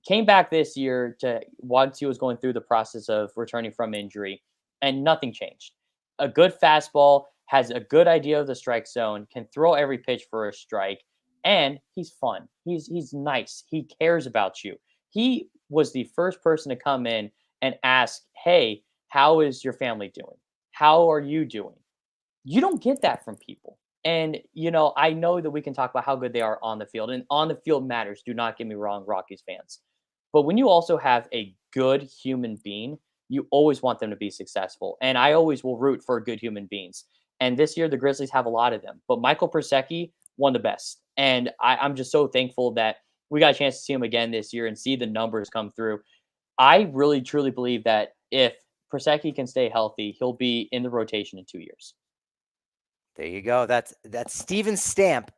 Came back this year to once he was going through the process of returning from injury, and nothing changed. A good fastball, has a good idea of the strike zone, can throw every pitch for a strike, and he's fun. He's nice. He cares about you. He was the first person to come in and ask, "Hey, how is your family doing? How are you doing?" You don't get that from people. And, I know that we can talk about how good they are on the field, and on the field matters. Do not get me wrong, Rockies fans. But when you also have a good human being, you always want them to be successful. And I always will root for good human beings. And this year, the Grizzlies have a lot of them. But Michael Persecki, one of the best. And I'm just so thankful that we got a chance to see him again this year and see the numbers come through. I really, truly believe that if Persecki can stay healthy, he'll be in the rotation in 2 years. There you go. That's Steven Stamp.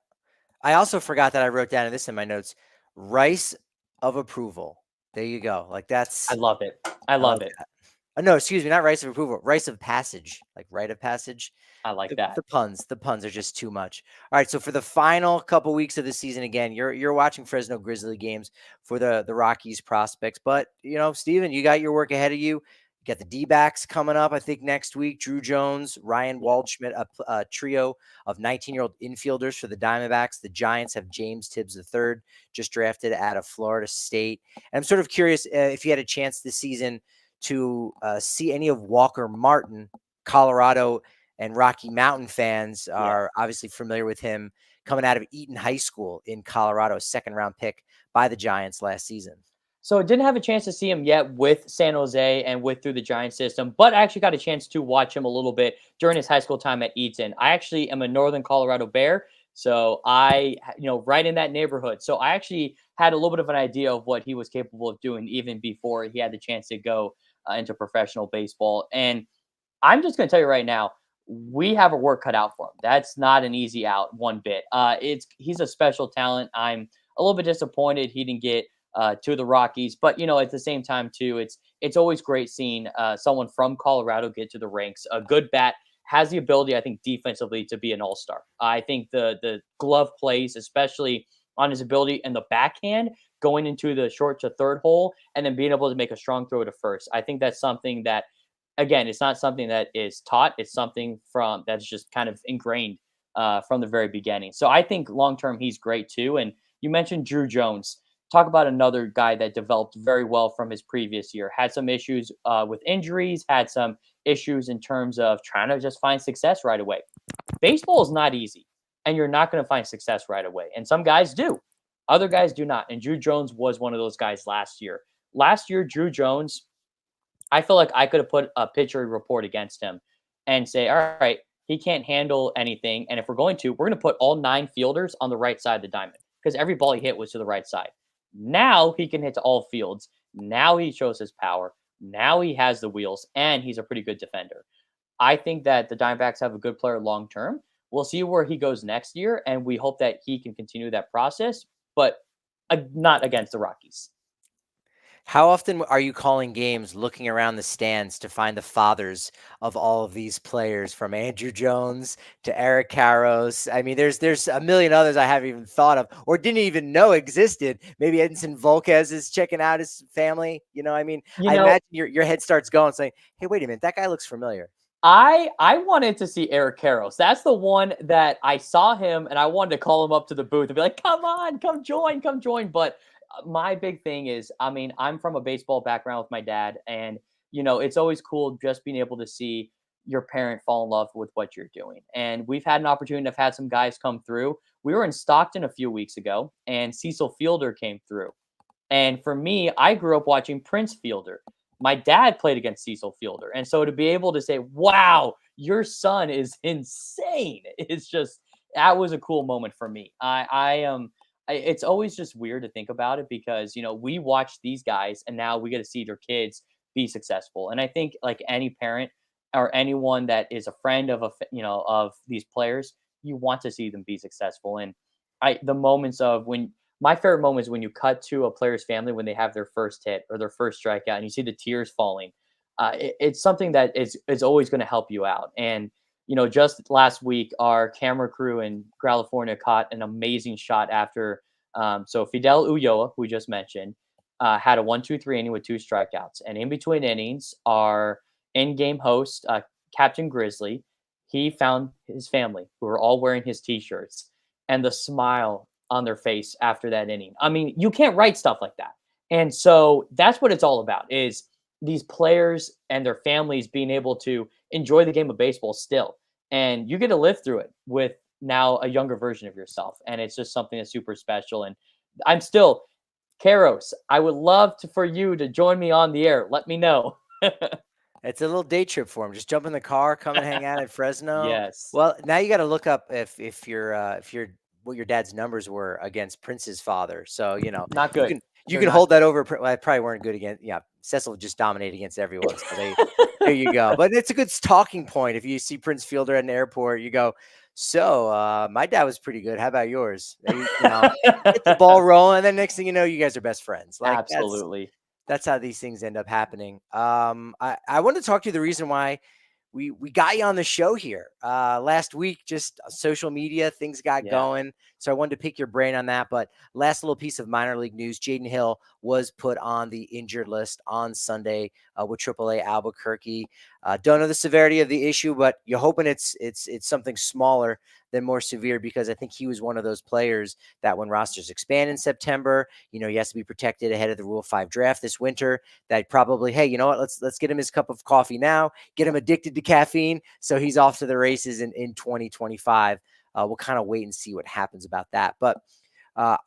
I also forgot that I wrote down this in my notes. Rice of approval. There you go. Like I love it. I love it. No, excuse me, not rice of approval. Rice of passage, like rite of passage. I like that. The puns are just too much. All right, so for the final couple weeks of the season, again, you're watching Fresno Grizzly games for the Rockies prospects. But Steven, you got your work ahead of you. You got the D-backs coming up, I think, next week. Drew Jones, Ryan Waldschmidt, a trio of 19-year-old infielders for the Diamondbacks. The Giants have James Tibbs III, just drafted out of Florida State. And I'm sort of curious if you had a chance this season to see any of Walker Martin. Colorado and Rocky Mountain fans are obviously familiar with him, coming out of Eaton High School in Colorado, second-round pick by the Giants last season. So I didn't have a chance to see him yet with San Jose and through the Giants system, but I actually got a chance to watch him a little bit during his high school time at Eaton. I actually am a Northern Colorado Bear, so I, right in that neighborhood. So I actually had a little bit of an idea of what he was capable of doing even before he had the chance to go into professional baseball. And I'm just going to tell you right now, we have a work cut out for him. That's not an easy out one bit. He's a special talent. I'm a little bit disappointed he didn't get to the Rockies, but at the same time too, it's always great seeing someone from Colorado get to the ranks. A good bat, has the ability, I think, defensively to be an all-star. I think the glove plays, especially on his ability in the backhand, going into the short to third hole, and then being able to make a strong throw to first. I think that's something that, again, it's not something that is taught. It's something that's just kind of ingrained from the very beginning. So I think long-term he's great too. And you mentioned Drew Jones. Talk about another guy that developed very well from his previous year. Had some issues with injuries, had some issues in terms of trying to just find success right away. Baseball is not easy, and you're not going to find success right away. And some guys do. Other guys do not. And Drew Jones was one of those guys last year. Last year, Drew Jones I feel like I could have put a pitcher report against him and say, all right, he can't handle anything. And if we're going to put all 9 fielders on the right side of the diamond because every ball he hit was to the right side. Now he can hit to all fields. Now he shows his power. Now he has the wheels and he's a pretty good defender. I think that the Diamondbacks have a good player long term. We'll see where he goes next year, and we hope that he can continue that process, but not against the Rockies. How often are you calling games looking around the stands to find the fathers of all of these players from Andrew Jones to Eric Karros? I mean, there's a million others I haven't even thought of or didn't even know existed. Maybe Edinson Volquez is checking out his family. I mean, You I know, imagine your head starts going saying, "Hey, wait a minute, that guy looks familiar." I wanted to see Eric Karros. That's the one that I saw him and I wanted to call him up to the booth and be like, "Come on, come join, come join." But my big thing is, I mean, I'm from a baseball background with my dad, and it's always cool just being able to see your parent fall in love with what you're doing. And we've had an opportunity to have had some guys come through. We were in Stockton a few weeks ago, and Cecil Fielder came through. And for me, I grew up watching Prince Fielder. My dad played against Cecil Fielder. And so to be able to say, wow, your son is insane, it's just, that was a cool moment for me. It's always just weird to think about it because, we watch these guys and now we get to see their kids be successful. And I think like any parent or anyone that is a friend of of these players, you want to see them be successful. And the moments of when my favorite moment is when you cut to a player's family when they have their first hit or their first strikeout, and you see the tears falling. It's something that is always going to help you out. And just last week, our camera crew in California caught an amazing shot after. So Fidel Ulloa, who we just mentioned, had a 1-2-3 inning with 2 strikeouts, and in between innings, our in-game host, Captain Grizzly, he found his family who were all wearing his T-shirts, and the smile on their face after that inning. I mean, you can't write stuff like that. And so that's what it's all about is these players and their families being able to enjoy the game of baseball still. And you get to live through it with now a younger version of yourself. And it's just something that's super special. And I'm still, Karos, I would love for you to join me on the air. Let me know. It's a little day trip for him. Just jump in the car, come and hang out at Fresno. Yes. Well, now you got to look up if you're what your dad's numbers were against Prince's father. So Not you good. can you They're can not hold that over. Well, they weren't good against. Yeah, Cecil just dominated against everyone. So there you go. But it's a good talking point. If you see Prince Fielder at an airport, you go, so my dad was pretty good. How about yours? Get the ball rolling, and then next thing you know, you guys are best friends. Like Absolutely. that's how these things end up happening. I want to talk to you the reason why we got you on the show here last week. Just social media things got Yeah. going, so I wanted to pick your brain on that. But last little piece of minor league news: Jaden Hill was put on the injured list on Sunday with AAA Albuquerque. Don't know the severity of the issue, but you're hoping it's something smaller than more severe, because I think he was one of those players that when rosters expand in September, he has to be protected ahead of the Rule 5 draft this winter. That probably, hey, you know what? Let's get him his cup of coffee now, get him addicted to caffeine, so he's off to the races in 2025. We'll kind of wait and see what happens about that. But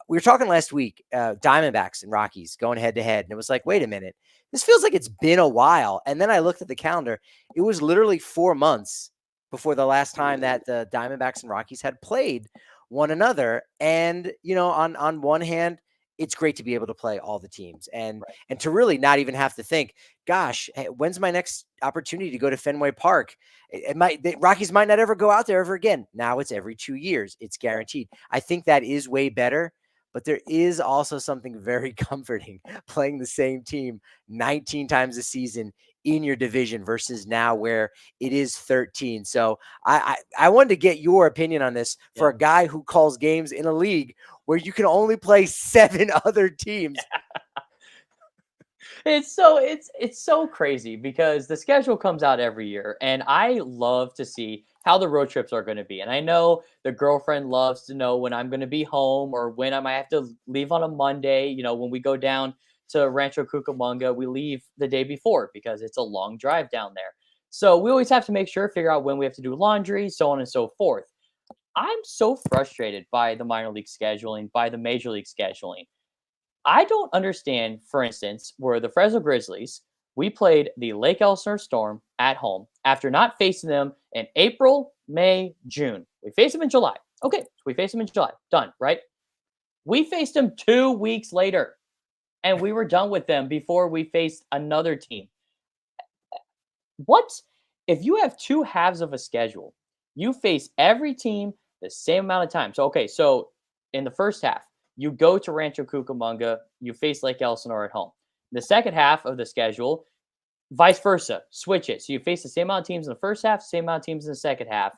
we were talking last week, Diamondbacks and Rockies going head to head, and it was like, wait a minute, this feels like it's been a while. And then I looked at the calendar; it was literally 4 months before the last time that the Diamondbacks and Rockies had played one another. And on one hand, it's great to be able to play all the teams and Right. and to really not even have to think, gosh, hey, when's my next opportunity to go to Fenway Park? The Rockies might not ever go out there ever again. Now it's every 2 years. It's guaranteed. I think that is way better. But there is also something very comforting playing the same team 19 times a season in your division versus now where it is 13. So I wanted to get your opinion on this for Yeah. a guy who calls games in a league where you can only play 7 other teams. It's so crazy because the schedule comes out every year, and I love to see how the road trips are going to be. And I know the girlfriend loves to know when I'm going to be home or when I might have to leave on a Monday. When we go down to Rancho Cucamonga, we leave the day before because it's a long drive down there. So we always have to make sure figure out when we have to do laundry, so on and so forth. I'm so frustrated by the minor league scheduling, by the major league scheduling. I don't understand, for instance, where the Fresno Grizzlies We played the Lake Elsinore Storm at home after not facing them in April, May, June. We faced them in July. Okay, so we faced them in July. Done, right? We faced them 2 weeks later, and we were done with them before we faced another team. What if you have two halves of a schedule? You face every team the same amount of time. So okay, so in the first half, you go to Rancho Cucamonga, you face Lake Elsinore at home. The second half of the schedule, vice versa, switch it. So you face the same amount of teams in the first half, same amount of teams in the second half.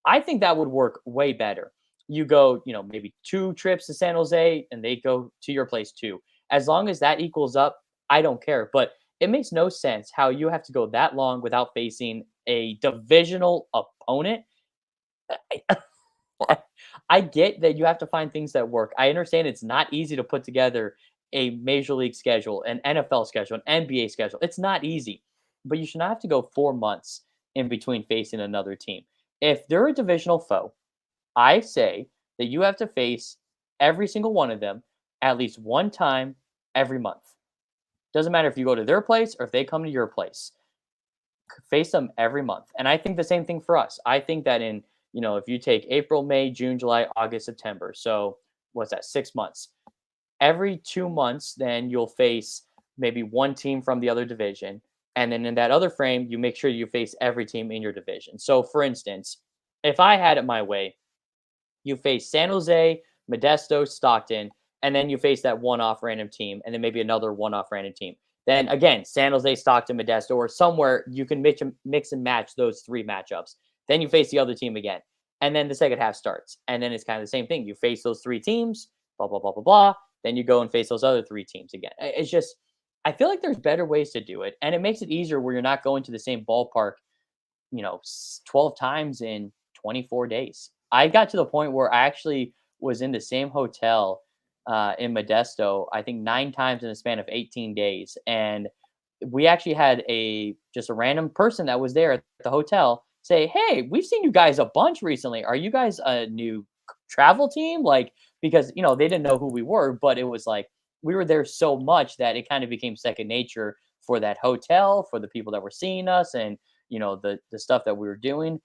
I think that would work way better. You go, maybe 2 trips to San Jose and they go to your place too. As long as that equals up, I don't care. But it makes no sense how you have to go that long without facing a divisional opponent. I get that you have to find things that work. I understand it's not easy to put together a major league schedule, an NFL schedule, an NBA schedule. It's not easy, but you should not have to go 4 months in between facing another team. If they're a divisional foe, I say that you have to face every single one of them at least one time every month. Doesn't matter if you go to their place or if they come to your place. Face them every month. And I think the same thing for us. I think that if you take April, May, June, July, August, September, so what's that, 6 months? Every 2 months, then you'll face maybe one team from the other division. And then in that other frame, you make sure you face every team in your division. So for instance, if I had it my way, you face San Jose, Modesto, Stockton, and then you face that one-off random team, and then maybe another one-off random team. Then again, San Jose, Stockton, Modesto, or somewhere you can mix and match those 3 matchups. Then you face the other team again, and then the second half starts, and then it's kind of the same thing. You face those 3 teams, blah blah blah blah blah. Then you go and face those other 3 teams again. It's just, I feel like there's better ways to do it, and it makes it easier where you're not going to the same ballpark, 12 times in 24 days. I got to the point where I actually was in the same hotel in Modesto, I think 9 times in a span of 18 days. And we actually had just a random person that was there at the hotel say, "Hey, we've seen you guys a bunch recently. Are you guys a new travel team?" Like, because, they didn't know who we were, but it was like we were there so much that it kind of became second nature for that hotel, for the people that were seeing us, and, the stuff that we were doing.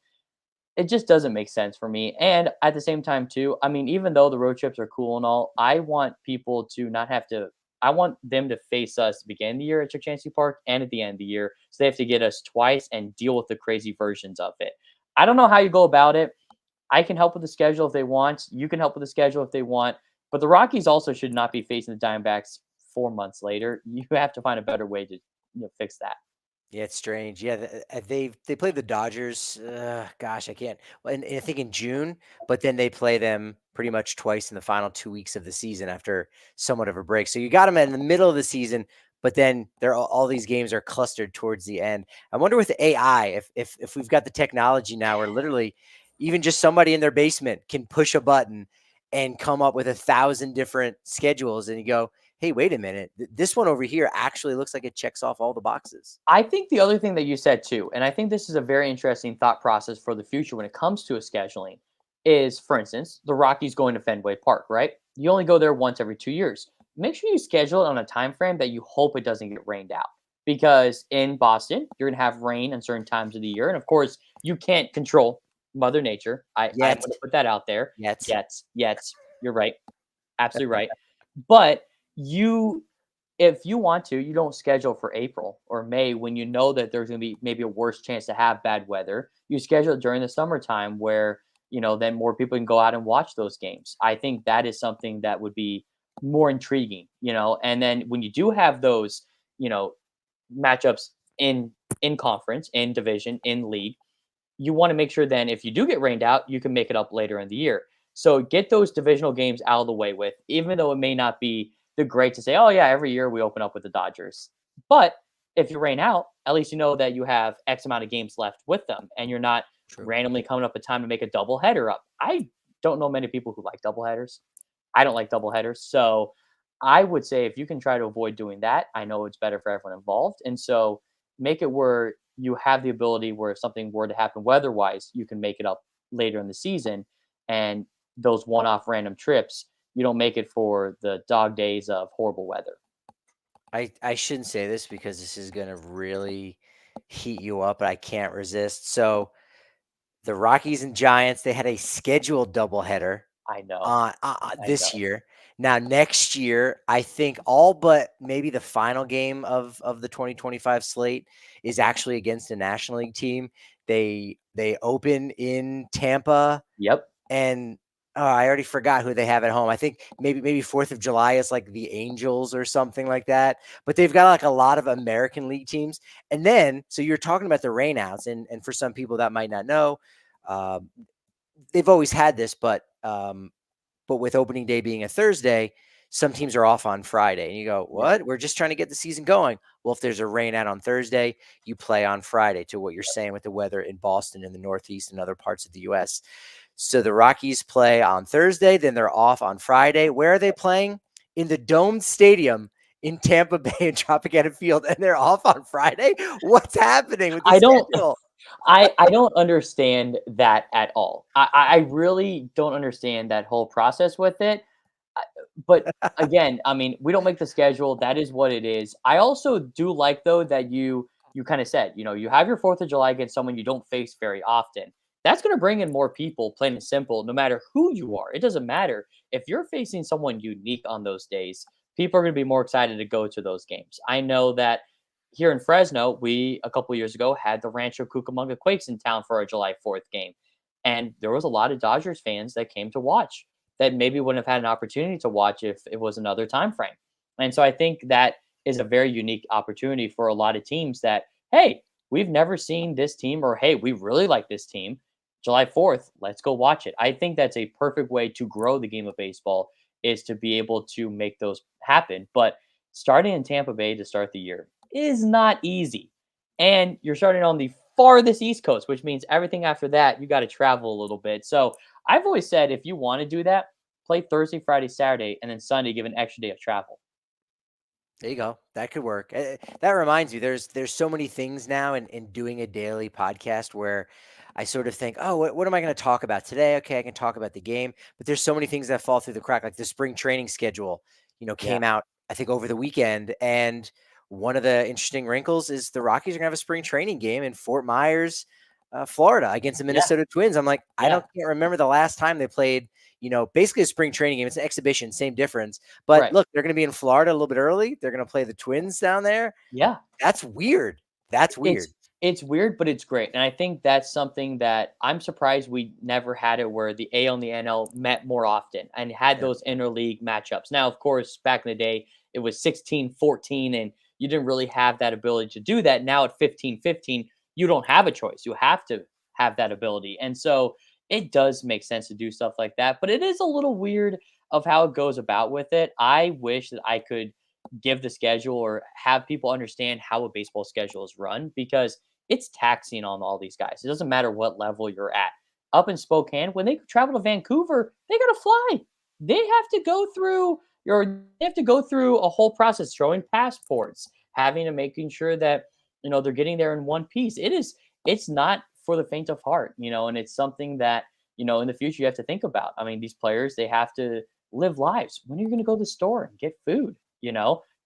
It just doesn't make sense for me. And at the same time, too, I mean, even though the road trips are cool and all, I want people to not have to. I want them to face us at the beginning of the year at Chukchansi Park and at the end of the year, so they have to get us twice and deal with the crazy versions of it. I don't know how you go about it. I can help with the schedule if they want. You can help with the schedule if they want. But the Rockies also should not be facing the Diamondbacks 4 months later. You have to find a better way to fix that. Yeah, it's strange. Yeah, they play the Dodgers. Gosh, I can't. Well, and I think in June, but then they play them pretty much twice in the final 2 weeks of the season after somewhat of a break. So you got them in the middle of the season, but then they're all these games are clustered towards the end. I wonder with AI if we've got the technology now where literally even just somebody in their basement can push a button and come up with 1,000 different schedules, and you go, hey, wait a minute, this one over here actually looks like it checks off all the boxes. I think the other thing that you said too, and I think this is a very interesting thought process for the future when it comes to a scheduling, is, for instance, the Rockies going to Fenway Park, right? You only go there once every 2 years. Make sure you schedule it on a time frame that you hope it doesn't get rained out. Because in Boston, you're gonna have rain at certain times of the year. And of course, you can't control Mother Nature. I'm Yet, gonna put that out there. yet. Yet, you're right. Absolutely right. But you if you want to, you don't schedule for April or May when you know that there's going to be maybe a worse chance to have bad weather. You schedule it during the summertime where, then more people can go out and watch those games. I think that is something that would be more intriguing, and then when you do have those, you know, matchups in conference, in division, in league, you want to make sure then if you do get rained out, you can make it up later in the year. So get those divisional games out of the way with, even though it may not be the great to say, oh yeah, every year we open up with the Dodgers. But if you rain out, at least you know that you have X amount of games left with them, and you're not True. randomly coming up with time to make a double header up. I don't know many people who like double headers. I don't like double headers. So I would say if you can try to avoid doing that, I know it's better for everyone involved. And so make it where you have the ability where if something were to happen weather-wise, you can make it up later in the season. And those one-off random trips, you don't make it for the dog days of horrible weather. I shouldn't say this because this is gonna really heat you up, but I can't resist. So the Rockies and Giants, they had a scheduled doubleheader I know. I this know. year. Now next year, I think all but maybe the final game of the 2025 slate is actually against a National League team. They open in Tampa, Yep. and I already forgot who they have at home. I think maybe 4th of July is like the Angels or something like that. But they've got like a lot of American League teams. And then, so you're talking about the rainouts, and for some people that might not know, um, they've always had this, but with opening day being a Thursday, some teams are off on Friday. And you go, Yeah. what? We're just trying to get the season going. Well, if there's a rain out on Thursday, you play on Friday, to what you're saying with the weather in Boston and the Northeast and other parts of the US. So the Rockies play on Thursday, then they're off on Friday. Where are they playing? In the domed stadium in Tampa Bay and Tropicana Field, and they're off on Friday. What's happening with the I don't schedule? I don't understand that at all. I really don't understand that whole process with it. I but again, I mean, we don't make the schedule, that is what it is. I also do like, though, that you kinda said, you have your 4th of July against someone you don't face very often. That's gonna bring in more people, plain and simple, no matter who you are. It doesn't matter. If you're facing someone unique on those days, people are gonna be more excited to go to those games. I know that here in Fresno, we a couple years ago had the Rancho Cucamonga Quakes in town for our July 4th game. And there was a lot of Dodgers fans that came to watch that maybe wouldn't have had an opportunity to watch if it was another time frame. And so I think that is a very unique opportunity for a lot of teams that, hey, we've never seen this team, or hey, we really like this team. July 4th, let's go watch it. I think that's a perfect way to grow the game of baseball, is to be able to make those happen. But starting in Tampa Bay to start the year is not easy. And you're starting on the farthest East Coast, which means everything after that, you got to travel a little bit. So I've always said, if you want to do that, play Thursday, Friday, Saturday, and then Sunday, give an extra day of travel. There you go. That could work. That reminds me, there's so many things now in doing a daily podcast where I sort of think, oh, what am I going to talk about today? Okay, I can talk about the game, but there's so many things that fall through the crack, like the spring training schedule, Yeah. came out, I think, over the weekend. And one of the interesting wrinkles is the Rockies are going to have a spring training game in Fort Myers, Florida, against the Yeah. Minnesota Twins. I'm like, I Yeah. don't can't remember the last time they played, basically a spring training game. It's an exhibition, same difference. But Right. look, they're going to be in Florida a little bit early. They're going to play the Twins down there. Yeah. That's weird. That's It's weird. it's weird, but it's great. And I think that's something that I'm surprised we never had it, where the AL and the NL met more often and had Yeah. those interleague matchups. Now, of course, back in the day, it was 16-14, and you didn't really have that ability to do that. Now at 15-15, you don't have a choice. You have to have that ability. And so it does make sense to do stuff like that, but it is a little weird of how it goes about with it. I wish that I could give the schedule or have people understand how a baseball schedule is run, because it's taxing on all these guys. It doesn't matter what level you're at. Up in Spokane, when they travel to Vancouver, they got to fly. They have to go through they have to go through a whole process, showing passports, having to making sure that they're getting there in one piece. It's not for the faint of heart, and it's something that in the future you have to think about. I mean, these players, they have to live lives. When are you going to go to the store and get food?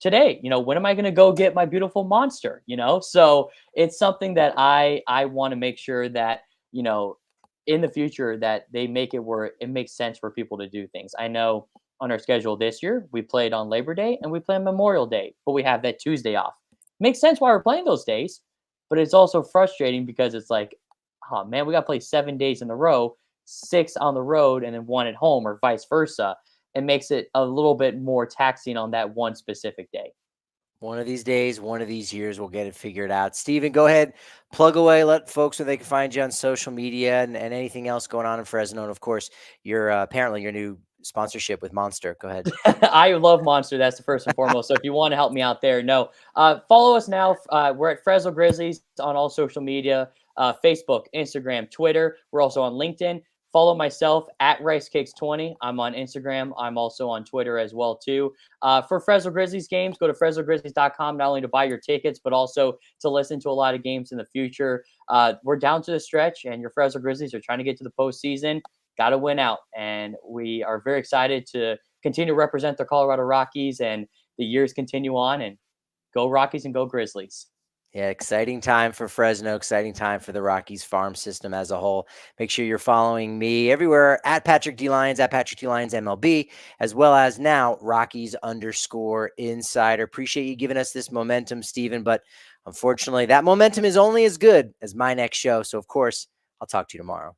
Today, when am I going to go get my beautiful monster? So it's something that I want to make sure that in the future, that they make it where it makes sense for people to do things. I know on our schedule this year, we played on Labor Day and we play on Memorial Day, but we have that Tuesday off. Makes sense why we're playing those days, but it's also frustrating because it's like, oh man, we got to play 7 days in a row, 6 on the road and then 1 at home, or vice versa. It makes it a little bit more taxing on that one specific day. One of these days, one of these years, we'll get it figured out. Steven, go ahead, plug away, let folks know they can find you on social media and anything else going on in Fresno. And of course, your apparently your new sponsorship with Monster. Go ahead. I love Monster. That's the first and foremost. So if you want to help me out there, no, follow us now. We're at Fresno Grizzlies on all social media, Facebook, Instagram, Twitter. We're also on LinkedIn. Follow myself at RiceCakes20. I'm on Instagram. I'm also on Twitter as well too. For Fresno Grizzlies games, go to FresnoGrizzlies.com, not only to buy your tickets, but also to listen to a lot of games in the future. We're down to the stretch, and your Fresno Grizzlies are trying to get to the postseason. Got to win out, and we are very excited to continue to represent the Colorado Rockies, and the years continue on, and Go Rockies and go Grizzlies. Yeah, exciting time for Fresno, exciting time for the Rockies farm system as a whole. Make sure you're following me everywhere at Patrick D. Lyons, at Patrick D. Lyons MLB, as well as now Rockies_insider. Appreciate you giving us this momentum, Steven, but unfortunately, that momentum is only as good as my next show. So, of course, I'll talk to you tomorrow.